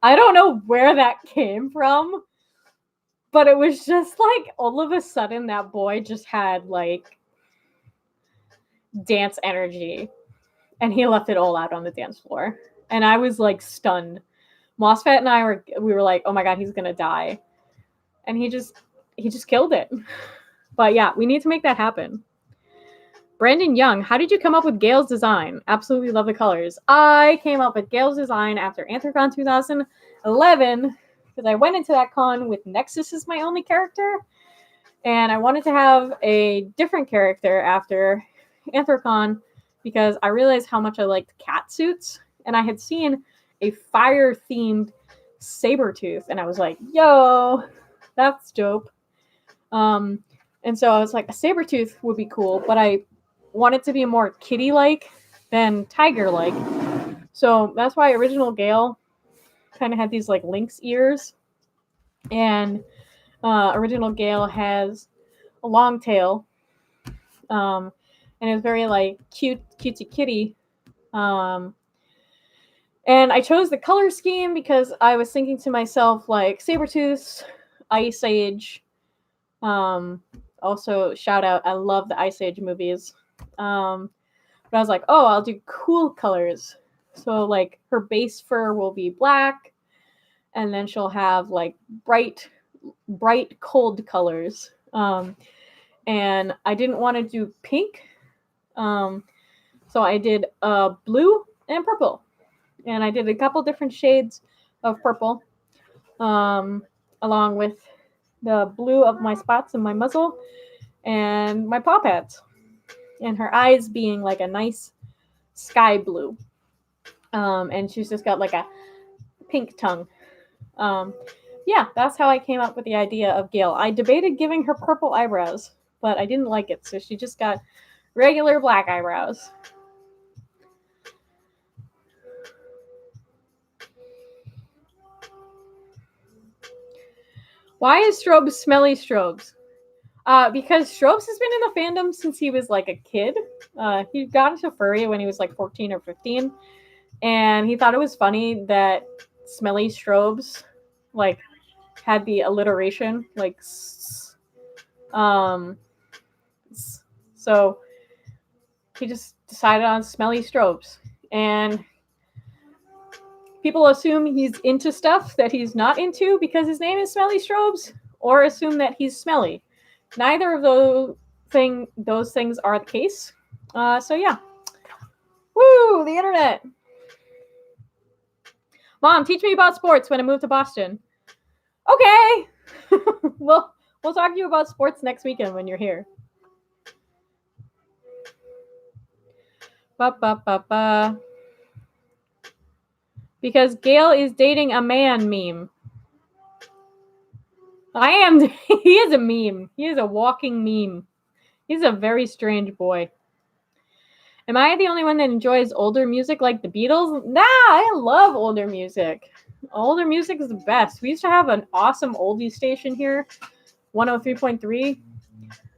I don't know where that came from, but it was just like all of a sudden that boy just had like dance energy and he left it all out on the dance floor. And I was like stunned. Mossfat and I were like, oh my god, he's gonna die. And he just killed it. But yeah, we need to make that happen. Brandon Young, how did you come up with Gale's design? Absolutely love the colors. I came up with Gale's design after Anthrocon 2011 because I went into that con with Nexus as my only character. And I wanted to have a different character after Anthrocon because I realized how much I liked cat suits. And I had seen a fire-themed Sabretooth. And I was like, yo, that's dope. And so I was like, a Sabretooth would be cool, but I want it to be more kitty-like than tiger-like. So that's why original Gale kind of had these like lynx ears. And original Gale has a long tail. And it's very like cutesy kitty. And I chose the color scheme because I was thinking to myself like Sabretooth, Ice Age. Also shout out, I love the Ice Age movies. But I was like, oh, I'll do cool colors. So like her base fur will be black, and then she'll have like bright cold colors. And I didn't want to do pink. So I did blue and purple. And I did a couple different shades of purple. Along with the blue of my spots in my muzzle and my paw pads. And her eyes being like a nice sky blue. And she's just got like a pink tongue. Yeah, that's how I came up with the idea of Gale. I debated giving her purple eyebrows, but I didn't like it, so she just got regular black eyebrows. Why is Strobes smelly Strobes? Because Strobes has been in the fandom since he was like a kid. He got into furry when he was like 14 or 15, and he thought it was funny that smelly Strobes like had the alliteration like so he just decided on smelly Strobes, and people assume he's into stuff that he's not into because his name is Smelly Strobes, or assume that he's smelly. Neither of those things are the case. So yeah. Woo, the internet. Mom, teach me about sports when I move to Boston. Okay. we'll talk to you about sports next weekend when you're here. Ba-ba-ba-ba. Because Gale is dating a man meme. I am. He is a meme. He is a walking meme. He's a very strange boy. Am I the only one that enjoys older music like the Beatles? Nah, I love older music. Older music is the best. We used to have an awesome oldie station here, 103.3.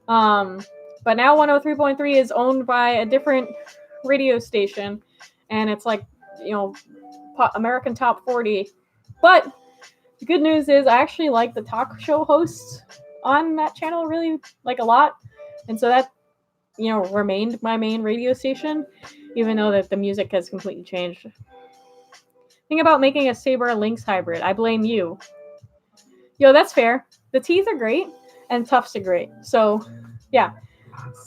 But now 103.3 is owned by a different radio station, and it's like, American Top 40. But the good news is I actually like the talk show hosts on that channel really like a lot, and so that remained my main radio station, even though that the music has completely changed. Think about making a Saber Lynx hybrid. I blame you. Yo, that's fair. The teeth are great, and tufts are great. So, yeah.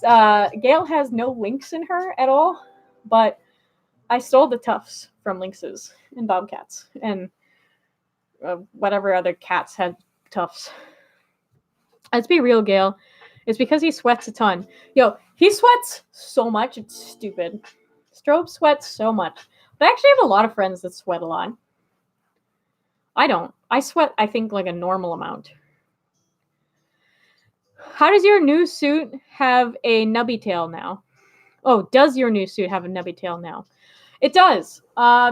Gale has no lynx in her at all, but I stole the tufts from lynxes and bobcats, and whatever other cats had tufts. Let's be real, Gale. It's because he sweats a ton. Yo, he sweats so much, it's stupid. Strobe sweats so much. But I actually have a lot of friends that sweat a lot. I don't. I sweat, I think, like a normal amount. How does your new suit have a nubby tail now? Oh, does your new suit have a nubby tail now? It does.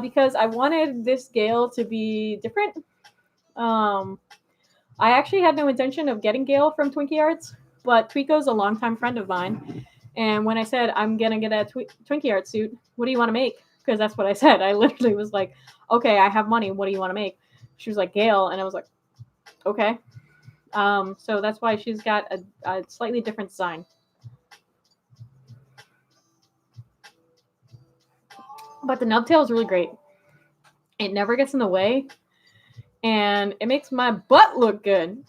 Because I wanted this Gale to be different. I actually had no intention of getting Gale from Twinkie Arts, but Tweeko's a longtime friend of mine. And when I said, I'm going to get a Twinkie Art suit, what do you want to make? Because that's what I said. I literally was like, okay, I have money. What do you want to make? She was like, Gale. And I was like, okay. So that's why she's got a slightly different design. But the nubtail is really great. It never gets in the way. And it makes my butt look good.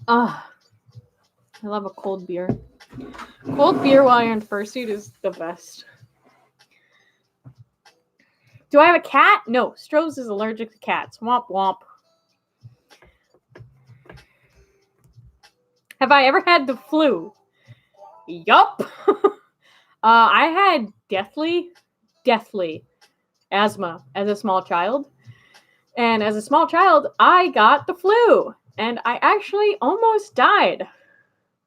I love a cold beer. Cold beer while you're in fursuit is the best. Do I have a cat? No, Strobes is allergic to cats. Womp womp. Have I ever had the flu? Yup. I had deathly asthma as a small child. And as a small child, I got the flu. And I actually almost died.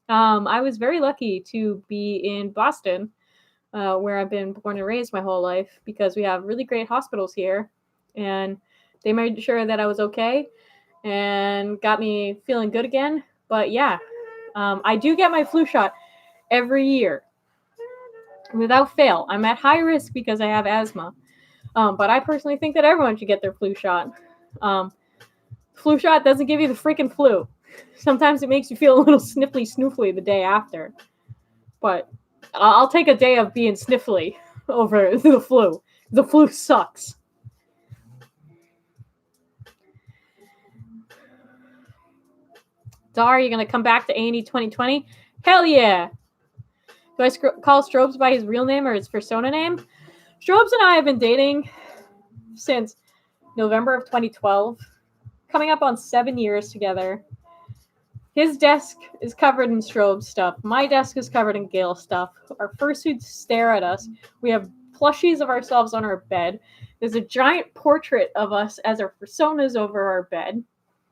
I was very lucky to be in Boston, where I've been born and raised my whole life, because we have really great hospitals here. And they made sure that I was okay and got me feeling good again. But yeah, I do get my flu shot every year without fail. I'm at high risk because I have asthma. But I personally think that everyone should get their flu shot. Flu shot doesn't give you the freaking flu. Sometimes it makes you feel a little sniffly snoofly the day after. But I'll take a day of being sniffly over the flu. The flu sucks. Dar, are you going to come back to A&E 2020? Hell yeah. Do I call Strobes by his real name or his persona name? Strobes and I have been dating since November of 2012. Coming up on 7 years together. His desk is covered in strobe stuff. My desk is covered in Gale stuff. Our fursuits stare at us. We have plushies of ourselves on our bed. There's a giant portrait of us as our personas over our bed.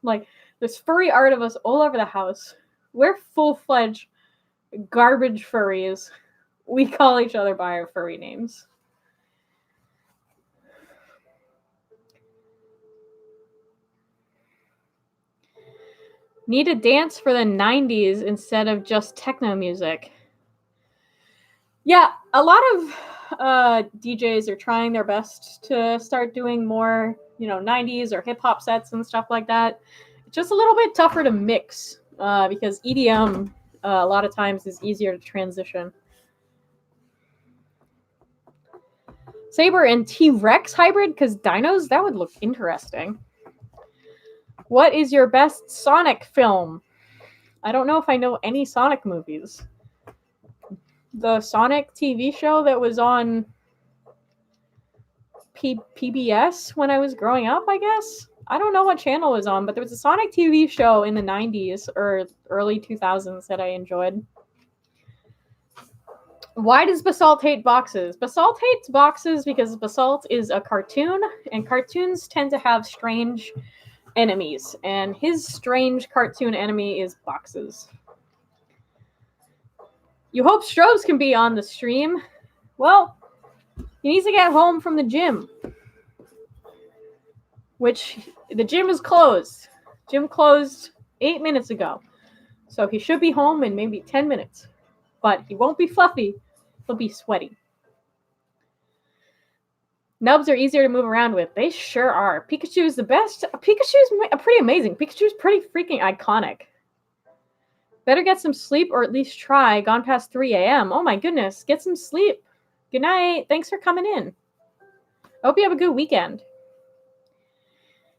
Like, there's furry art of us all over the house. We're full-fledged garbage furries. We call each other by our furry names. Need a dance for the 90s instead of just techno music. Yeah, a lot of DJs are trying their best to start doing more, 90s or hip-hop sets and stuff like that. It's just a little bit tougher to mix because EDM a lot of times is easier to transition. Saber and T-Rex hybrid, because dinos, that would look interesting. What is your best Sonic film? I don't know if I know any Sonic movies. The Sonic TV show that was on PBS when I was growing up, I guess. I don't know what channel it was on, but there was a Sonic TV show in the 90s or early 2000s that I enjoyed. Why does Basalt hate boxes? Basalt hates boxes because Basalt is a cartoon, and cartoons tend to have strange enemies, and his strange cartoon enemy is boxes. You hope Strobes can be on the stream. Well, he needs to get home from the gym, which the gym is closed. Gym closed 8 minutes ago, so he should be home in maybe 10 minutes, but he won't be fluffy. He'll be sweaty. Nubs are easier to move around with. They sure are. Pikachu is the best. Pikachu's pretty amazing. Pikachu's pretty freaking iconic. Better get some sleep or at least try. Gone past 3 a.m. Oh my goodness. Get some sleep. Good night. Thanks for coming in. I hope you have a good weekend.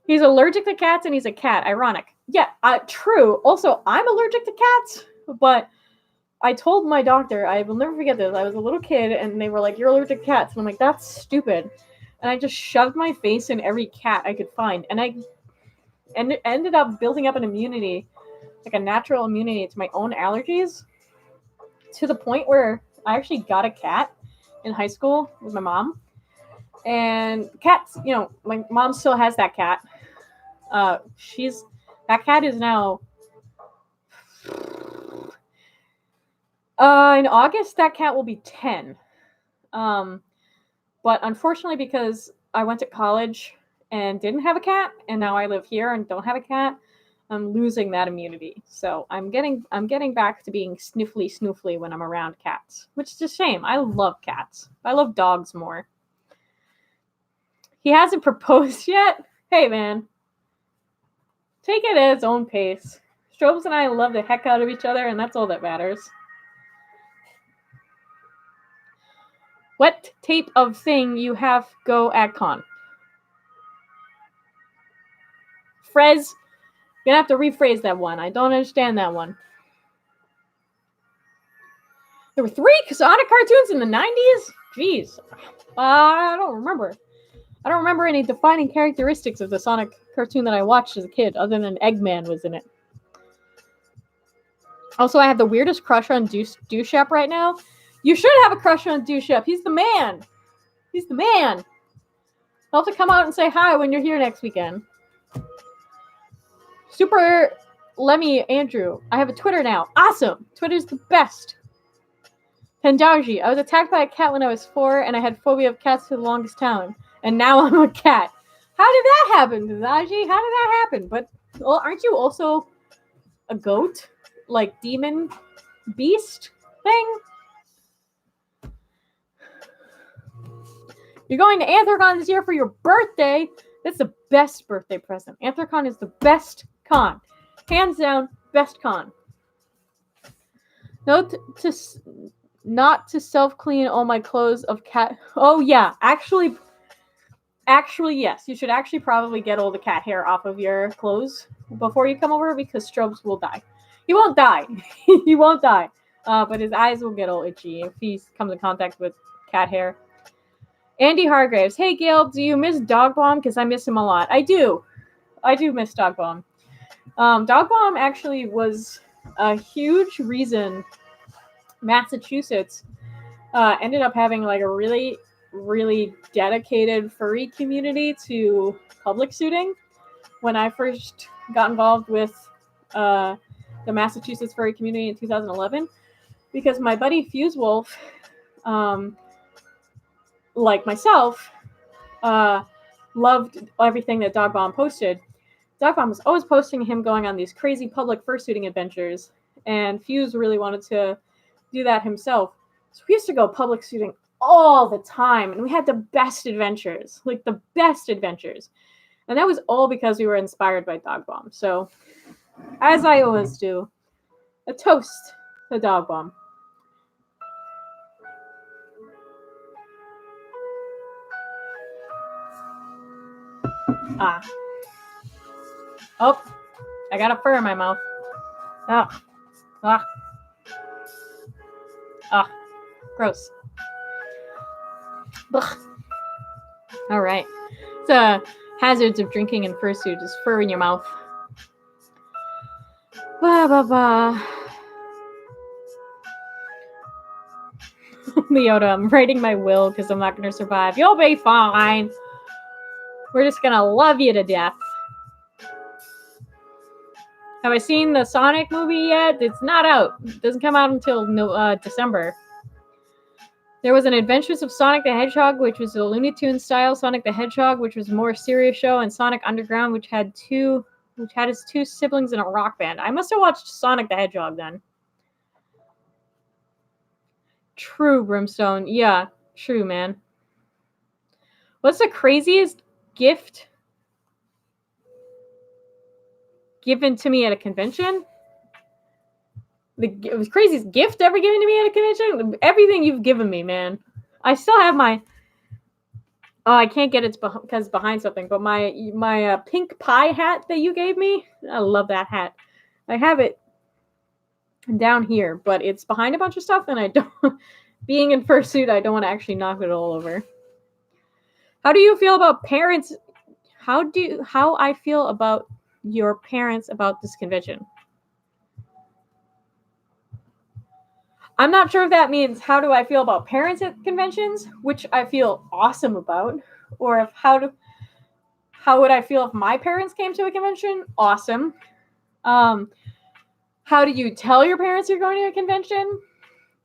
He's allergic to cats and he's a cat. Ironic. Yeah, true. Also, I'm allergic to cats, but I told my doctor, I will never forget this. I was a little kid and they were like, you're allergic to cats. And I'm like, that's stupid. And I just shoved my face in every cat I could find. And I ended up building up an immunity, like a natural immunity to my own allergies, to the point where I actually got a cat in high school with my mom. And cats, my mom still has that cat. That cat is now... in August, that cat will be 10. But unfortunately, because I went to college and didn't have a cat, and now I live here and don't have a cat, I'm losing that immunity. So I'm getting back to being sniffly when I'm around cats, which is a shame. I love cats. I love dogs more. He hasn't proposed yet? Hey, man. Take it at its own pace. Strobes and I love the heck out of each other, and that's all that matters. What type of thing you have go at con? Frez, you're gonna have to rephrase that one. I don't understand that one. There were 3 Sonic cartoons in the 90s? Jeez. I don't remember. I don't remember any defining characteristics of the Sonic cartoon that I watched as a kid, other than Eggman was in it. Also, I have the weirdest crush on Douchep right now. You should have a crush on Douchep. He's the man. He's the man. I'll have to come out and say hi when you're here next weekend. Super Lemmy Andrew. I have a Twitter now. Awesome. Twitter's the best. Pendaji. I was attacked by a cat when I was 4, and I had phobia of cats for the longest time. And now I'm a cat. How did that happen, Pendaji? How did that happen? But, well, aren't you also a goat? Like, demon beast thing? You're going to Anthrocon this year for your birthday. That's the best birthday present. Anthrocon is the best con. Hands down, best con. Not to self-clean all my clothes of cat... Oh, yeah. Actually, yes. You should actually probably get all the cat hair off of your clothes before you come over, because Strobes will die. He won't die. He won't die. But his eyes will get all itchy if he comes in contact with cat hair. Andy Hargraves. Hey, Gale, do you miss Dog Bomb? Because I miss him a lot. I do. I do miss Dog Bomb. Dog Bomb actually was a huge reason Massachusetts ended up having like a really, really dedicated furry community to public suiting. When I first got involved with the Massachusetts furry community in 2011, because my buddy Fuse Wolf, like myself, loved everything that Dog Bomb posted. Dog Bomb was always posting him going on these crazy public fursuiting adventures, and Fuse really wanted to do that himself. So we used to go public suiting all the time, and we had the best adventures, like the best adventures. And that was all because we were inspired by Dog Bomb. So, as I always do, a toast to Dog Bomb. Ah. Oh, I got a fur in my mouth. Ah. Ah. Ah. Gross. Ugh. All right. So, hazards of drinking in fursuit is fur in your mouth. Ba ba ba. Leota, I'm writing my will because I'm not going to survive. You'll be fine. We're just going to love you to death. Have I seen the Sonic movie yet? It's not out. It doesn't come out until December. There was an Adventures of Sonic the Hedgehog, which was a Looney Tunes style Sonic the Hedgehog, which was a more serious show, and Sonic Underground, which had his two siblings in a rock band. I must have watched Sonic the Hedgehog then. True, Brimstone. Yeah, true, man. What's the craziest gift given to me at a convention? The craziest gift ever given to me at a convention? Everything you've given me, man. I still have my... Oh, I can't get it because it's behind something, but my pink pie hat that you gave me, I love that hat. I have it down here, but it's behind a bunch of stuff, and I don't... Being in fursuit, I don't want to actually knock it all over. How do you feel about parents? How I feel about your parents about this convention? I'm not sure if that means how do I feel about parents at conventions, which I feel awesome about, or if how would I feel if my parents came to a convention? Awesome. How do you tell your parents you're going to a convention?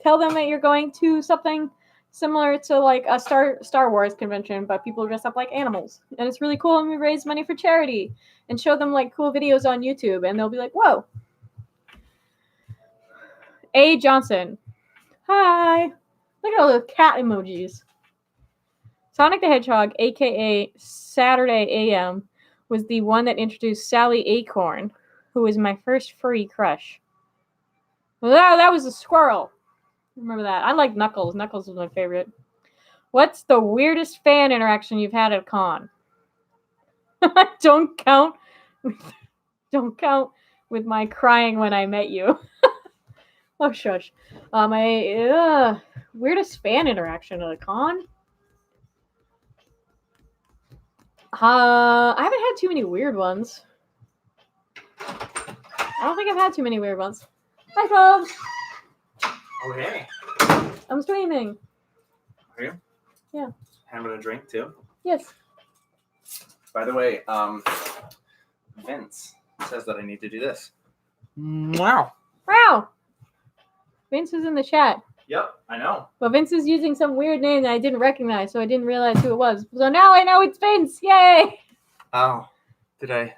Tell them that you're going to something similar to like a Star Wars convention, but people dress up like animals. And it's really cool, and we raise money for charity and show them like cool videos on YouTube, and they'll be like, whoa. A. Johnson. Hi. Look at all those cat emojis. Sonic the Hedgehog, aka Saturday AM, was the one that introduced Sally Acorn, who was my first furry crush. Well, that was a squirrel. Remember that. I like Knuckles. Knuckles was my favorite. What's the weirdest fan interaction you've had at a con? Don't count with my crying when I met you. Oh, shush. My weirdest fan interaction at a con? I haven't had too many weird ones. I don't think I've had too many weird ones. Hi, folks. Oh, hey. I'm streaming. Are you? Yeah. Having a drink, too? Yes. By the way, Vince says that I need to do this. Wow. Wow. Vince is in the chat. Yep, I know. But Vince is using some weird name that I didn't recognize, so I didn't realize who it was. So now I know it's Vince. Yay! Oh, did I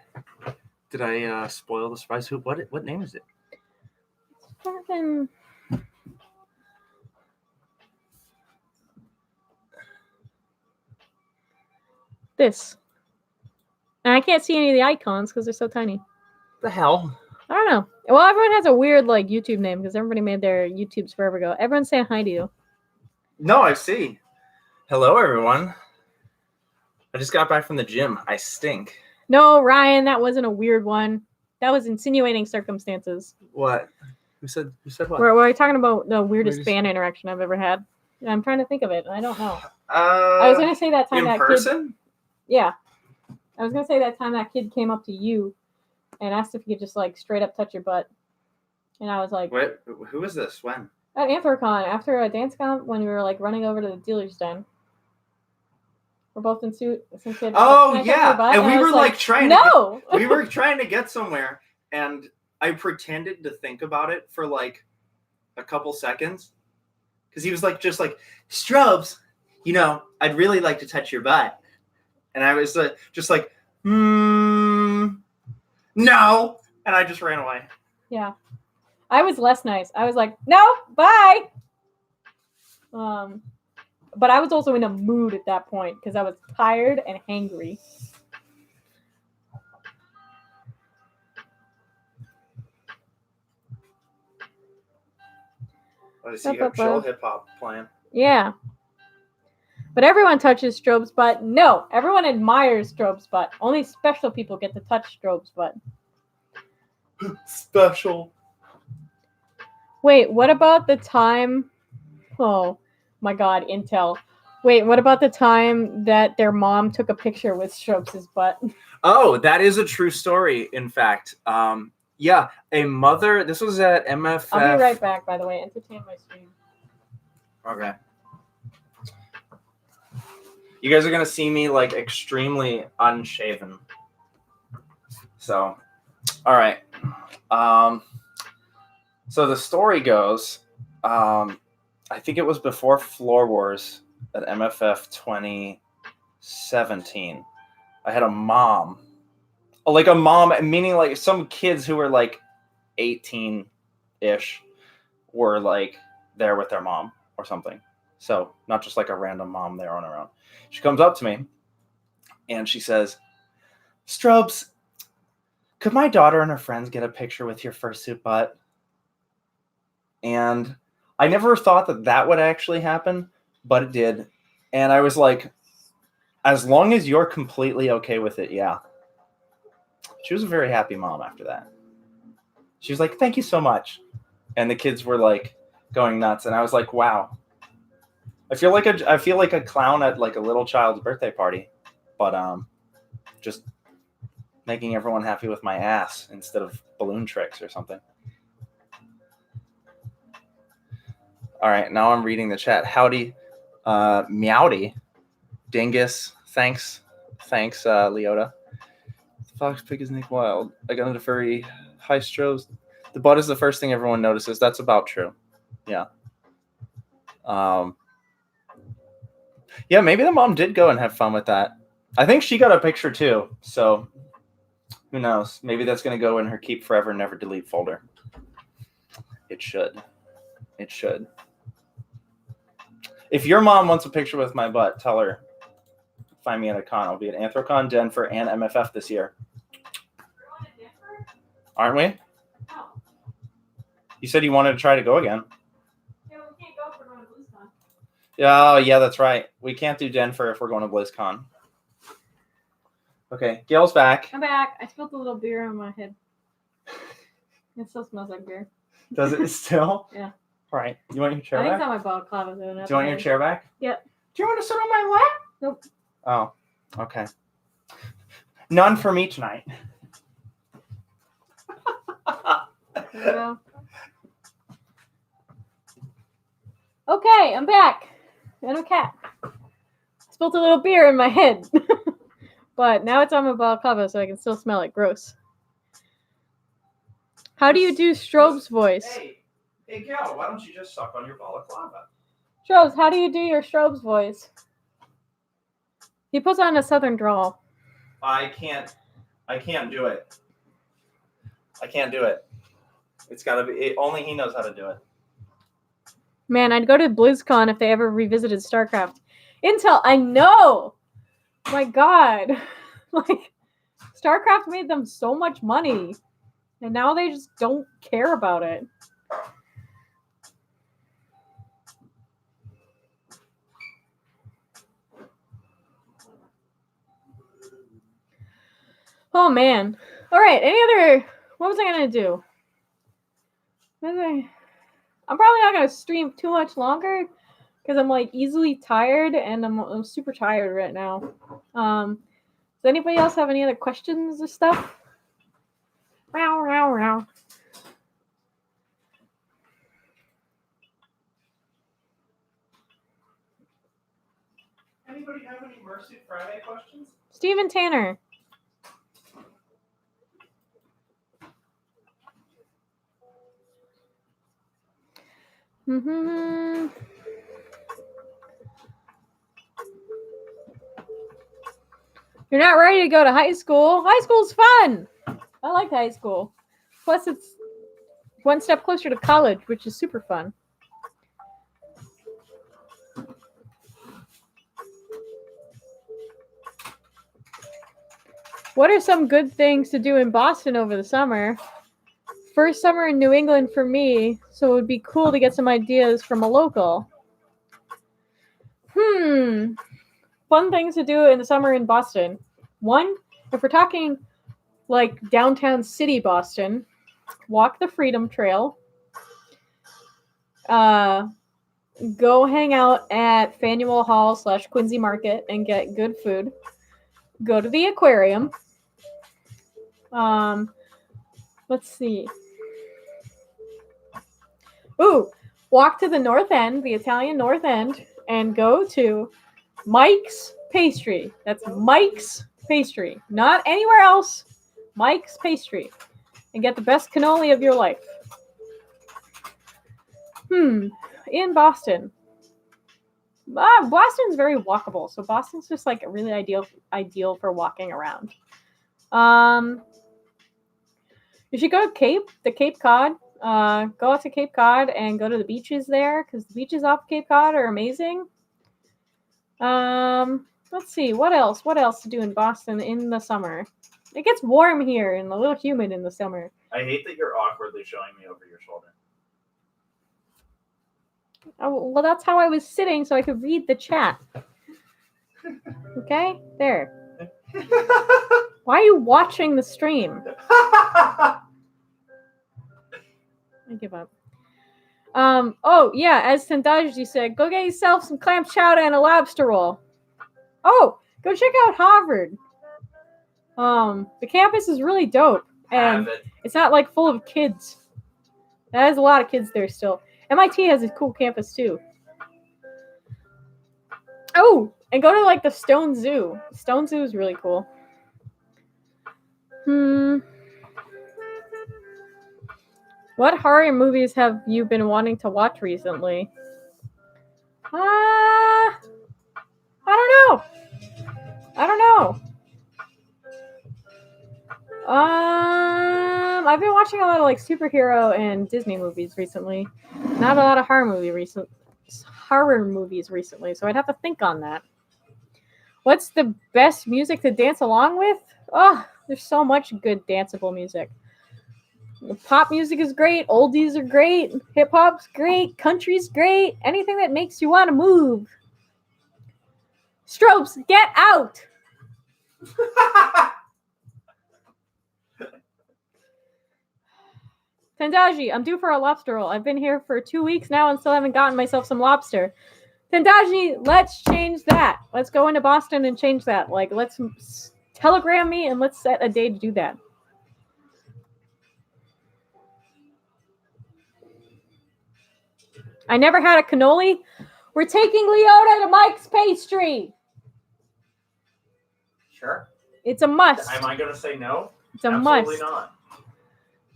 spoil the surprise? What name is it? Fucking... This. And I can't see any of the icons because they're so tiny. The hell? I don't know. Well, everyone has a weird like YouTube name because everybody made their YouTubes forever ago. Everyone's saying hi to you. No, I see. Hello, everyone. I just got back from the gym. I stink. No, Ryan, that wasn't a weird one. That was insinuating circumstances. What? Who said what? We're talking about the weirdest fan interaction I've ever had. And I'm trying to think of it, and I don't know. I was going to say that time in that person? kid... Yeah. I was going to say that time that kid came up to you and asked if he could just like straight up touch your butt. And I was like, Wait, who was this? When? at Anthrocon, after a dance comp, when we were like running over to the dealer's den. We're both in suit. Some kid. Oh like, "Can I touch your yeah, butt?" and we I were was like trying. No. We were trying to get somewhere, and I pretended to think about it for like a couple seconds, because he was like, just like, Strobes, you know, I'd really like to touch your butt, and I was just like, no, and I just ran away. Yeah, I was less nice. I was like, no, bye. But I was also in a mood at that point because I was tired and hangry. Oh, I see you got chill hip hop playing. Yeah. But everyone touches Strobe's butt. No, everyone admires Strobe's butt. Only special people get to touch Strobe's butt. Special. Wait, what about the time? Oh my God, Intel. Wait, what about the time that their mom took a picture with Strobe's butt? Oh, that is a true story, in fact. Yeah, a mother, this was at MFF. I'll be right back, by the way. Entertain my stream. Okay. You guys are going to see me, like, extremely unshaven. So, all right. So the story goes, I think it was before Floor Wars at MFF 2017. I had a mom. Like a mom, meaning like some kids who were like 18-ish were like there with their mom or something. So not just like a random mom there on her own. She comes up to me and she says, Strobes, could my daughter and her friends get a picture with your fursuit butt? And I never thought that that would actually happen, but it did. And I was like, as long as you're completely okay with it, yeah. She was a very happy mom after that. She was like, thank you so much. And the kids were like going nuts. And I was like, wow. I feel like a clown at like a little child's birthday party, but just making everyone happy with my ass instead of balloon tricks or something. All right, now I'm reading the chat. Howdy, Meowdy, Dingus, thanks, Leota. Fox pig is Nick Wild. I got into furry high Strobes. The butt is the first thing everyone notices. That's about true. Yeah. Yeah, maybe the mom did go and have fun with that. I think she got a picture too. So who knows? Maybe that's going to go in her keep forever, never delete folder. It should. It should. If your mom wants a picture with my butt, tell her. Find me at a con. I'll be at Anthrocon, Denver, and MFF this year. Aren't we? No. You said you wanted to try to go again. Yeah, we can't go if we're going to BlizzCon. Oh, yeah, that's right. We can't do Denver if we're going to BlizzCon. Okay, Gale's back. I'm back. I spilled a little beer on my head. It still smells like beer. Does it still? Yeah. All right. You want your chair I think back? it's on my balaclava. Though, Do you want your chair back? Yep. Do you want to sit on my lap? Nope. Oh, okay. None for me tonight. There we go. Okay, I'm back. And a cat. Spilled a little beer in my head. But now it's on my balaclava, so I can still smell it. Gross. How do you do Strobe's voice? Hey, Gale, why don't you just suck on your balaclava? Strobes, how do you do your Strobe's voice? He puts on a southern drawl. I can't do it. I can't do it. It's got to be, only he knows how to do it. Man, I'd go to BlizzCon if they ever revisited StarCraft. Intel, I know! My God. Like, StarCraft made them so much money. And now they just don't care about it. Oh, man. All right, what was I going to do? I'm probably not going to stream too much longer because I'm, like, easily tired, and I'm super tired right now. Does anybody else have any other questions or stuff? Meow, meow, meow. Anybody have any Mercy Friday questions? Steven Tanner. Mm-hmm. You're not ready to go to high school. High school's fun. I like high school. Plus, it's one step closer to college, which is super fun. What are some good things to do in Boston over the summer? First summer in New England for me, so it would be cool to get some ideas from a local. Fun things to do in the summer in Boston. One, if we're talking like downtown city Boston, walk the Freedom Trail. Go hang out at Faneuil Hall / Quincy Market and get good food. Go to the aquarium. Let's see. Ooh, walk to the North End, the Italian North End, and go to Mike's Pastry. That's Mike's Pastry. Not anywhere else. Mike's Pastry. And get the best cannoli of your life. In Boston. Boston's very walkable, so Boston's just like really ideal for walking around. You should go to Cape Cod. Go out to Cape Cod and go to the beaches there, because the beaches off Cape Cod are amazing. Let's see, what else to do in Boston in the summer? It gets warm here and a little humid in the summer. I hate that you're awkwardly showing me over your shoulder. Oh, well, that's how I was sitting so I could read the chat. Okay? There. Why are you watching the stream? I give up. Oh, yeah, as Tendaji said, go get yourself some clam chowder and a lobster roll. Oh, go check out Harvard. The campus is really dope. And it's not like full of kids. There's a lot of kids there still. MIT has a cool campus too. Oh, and go to like the Stone Zoo. Stone Zoo is really cool. What horror movies have you been wanting to watch recently? I don't know. I've been watching a lot of like superhero and Disney movies recently. Not a lot of horror movies recently, so I'd have to think on that. What's the best music to dance along with? Oh, there's so much good danceable music. Pop music is great, oldies are great, hip hop's great, country's great, anything that makes you want to move. Strobes, get out! Tendaji, I'm due for a lobster roll. I've been here for 2 weeks now and still haven't gotten myself some lobster. Tendaji, let's change that. Let's go into Boston and change that. Like, let's telegram me and let's set a day to do that. I never had a cannoli. We're taking Leota to Mike's Pastry. Sure. It's a must. Am I going to say no? It's a Absolutely must. Not.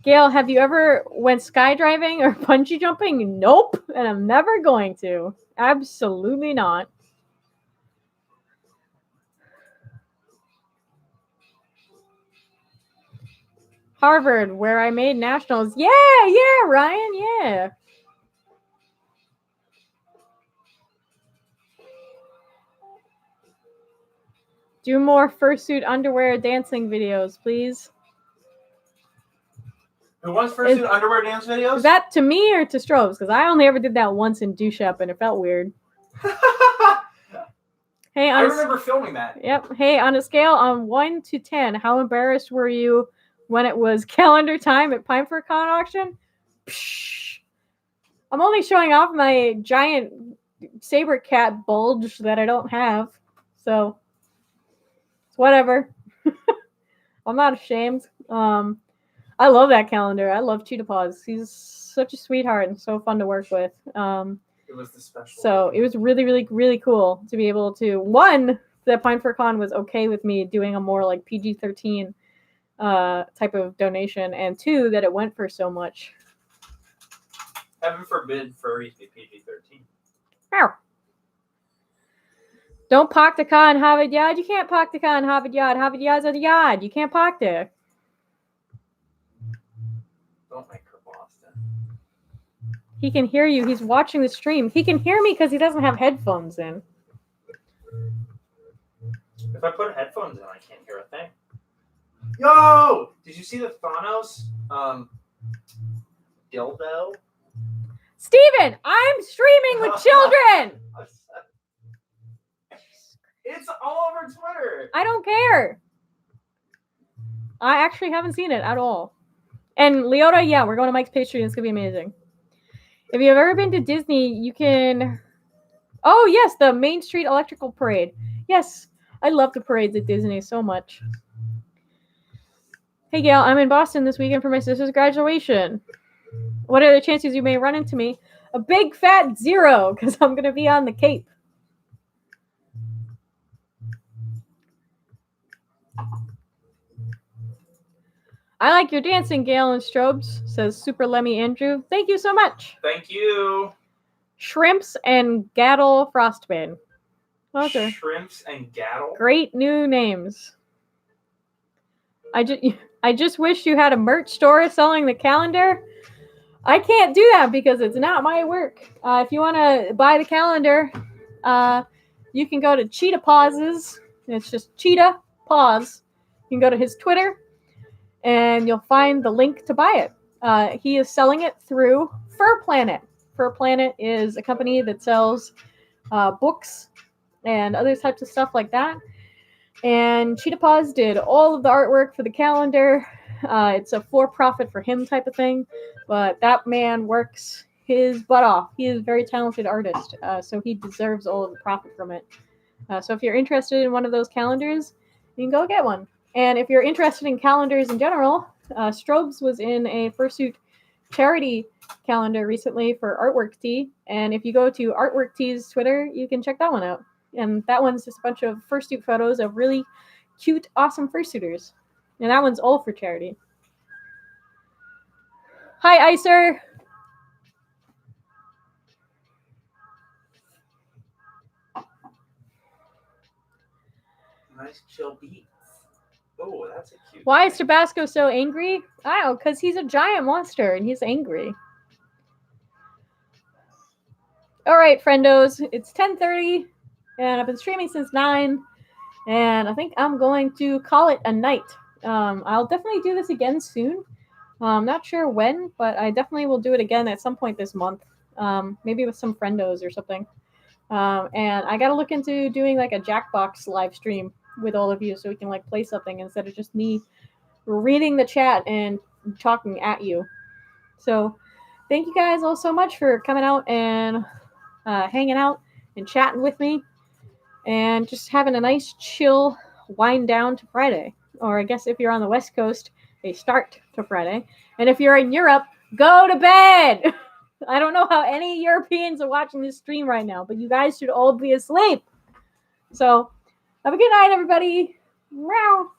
Gail, have you ever went skydiving or bungee jumping? Nope. And I'm never going to. Absolutely not. Harvard, where I made nationals. Yeah, Ryan, yeah. Do more fursuit underwear dancing videos, please. Who wants fursuit underwear dance videos? Is that to me or to Strobes? Because I only ever did that once in Dushep and it felt weird. Hey, I remember filming that. Yep. Hey, on a scale on 1 to 10, how embarrassed were you when it was calendar time at PineFur Con auction? Psh. I'm only showing off my giant saber cat bulge that I don't have. So, it's whatever. I'm not ashamed. I love that calendar. I love Cheetah Paws. He's such a sweetheart and so fun to work with. It was the special. So it was really, really, really cool to be able to, one, that Pine for Con was okay with me doing a more like PG-13 type of donation, and two, that it went for so much. Heaven forbid furries be PG-13. Ow. Don't park the car in Harvard Yard. You can't park the car in Harvard Yard. Harvard Yard's at the yard. You can't park there. Don't make her Boston. He can hear you. He's watching the stream. He can hear me because he doesn't have headphones in. If I put headphones in, I can't hear a thing. Yo! Did you see the Thanos dildo? Steven, I'm streaming with children! It's all over Twitter! I don't care. I actually haven't seen it at all. And Leota, yeah, we're going to Mike's Pastry. It's going to be amazing. If you've ever been to Disney, you can... Oh, yes, the Main Street Electrical Parade. Yes, I love the parades at Disney so much. Hey, Gail, I'm in Boston this weekend for my sister's graduation. What are the chances you may run into me? A big fat 0, because I'm going to be on the Cape. I like your dancing, Gail and Strobes, says Super Lemmy Andrew. Thank you so much. Thank you. Shrimps and Gale Frostbane. Those are Shrimps and Gaddle. great new names. I just wish you had a merch store selling the calendar. I can't do that because it's not my work. If you want to buy the calendar, you can go to Cheetah Paws's. It's just Cheetah Paws. You can go to his Twitter, and you'll find the link to buy it. He is selling it through Fur Planet. Fur Planet is a company that sells books and other types of stuff like that. And Cheetah Paws did all of the artwork for the calendar. It's a for-profit for him type of thing, but that man works his butt off. He is a very talented artist, so he deserves all of the profit from it. So if you're interested in one of those calendars, you can go get one. And if you're interested in calendars in general, Strobes was in a Fursuit charity calendar recently for Artwork Tea. And if you go to Artwork Tea's Twitter, you can check that one out. And that one's just a bunch of fursuit photos of really cute, awesome fursuiters. And that one's all for charity. Hi, Icer. Nice chill beats. Oh, that's a cute. Why is Tabasco so angry? I don't know, because he's a giant monster and he's angry. All right, friendos. It's 10:30, and I've been streaming since 9, and I think I'm going to call it a night. I'll definitely do this again soon. I'm not sure when, but I definitely will do it again at some point this month. Maybe with some friendos or something. And I got to look into doing like a Jackbox live stream with all of you so we can like play something instead of just me reading the chat and talking at you. So thank you guys all so much for coming out and hanging out and chatting with me and just having a nice chill wind down to Friday. Or I guess if you're on the West Coast, a start to Friday. And if you're in Europe, go to bed. I don't know how any Europeans are watching this stream right now, but you guys should all be asleep. So have a good night, everybody. Meow.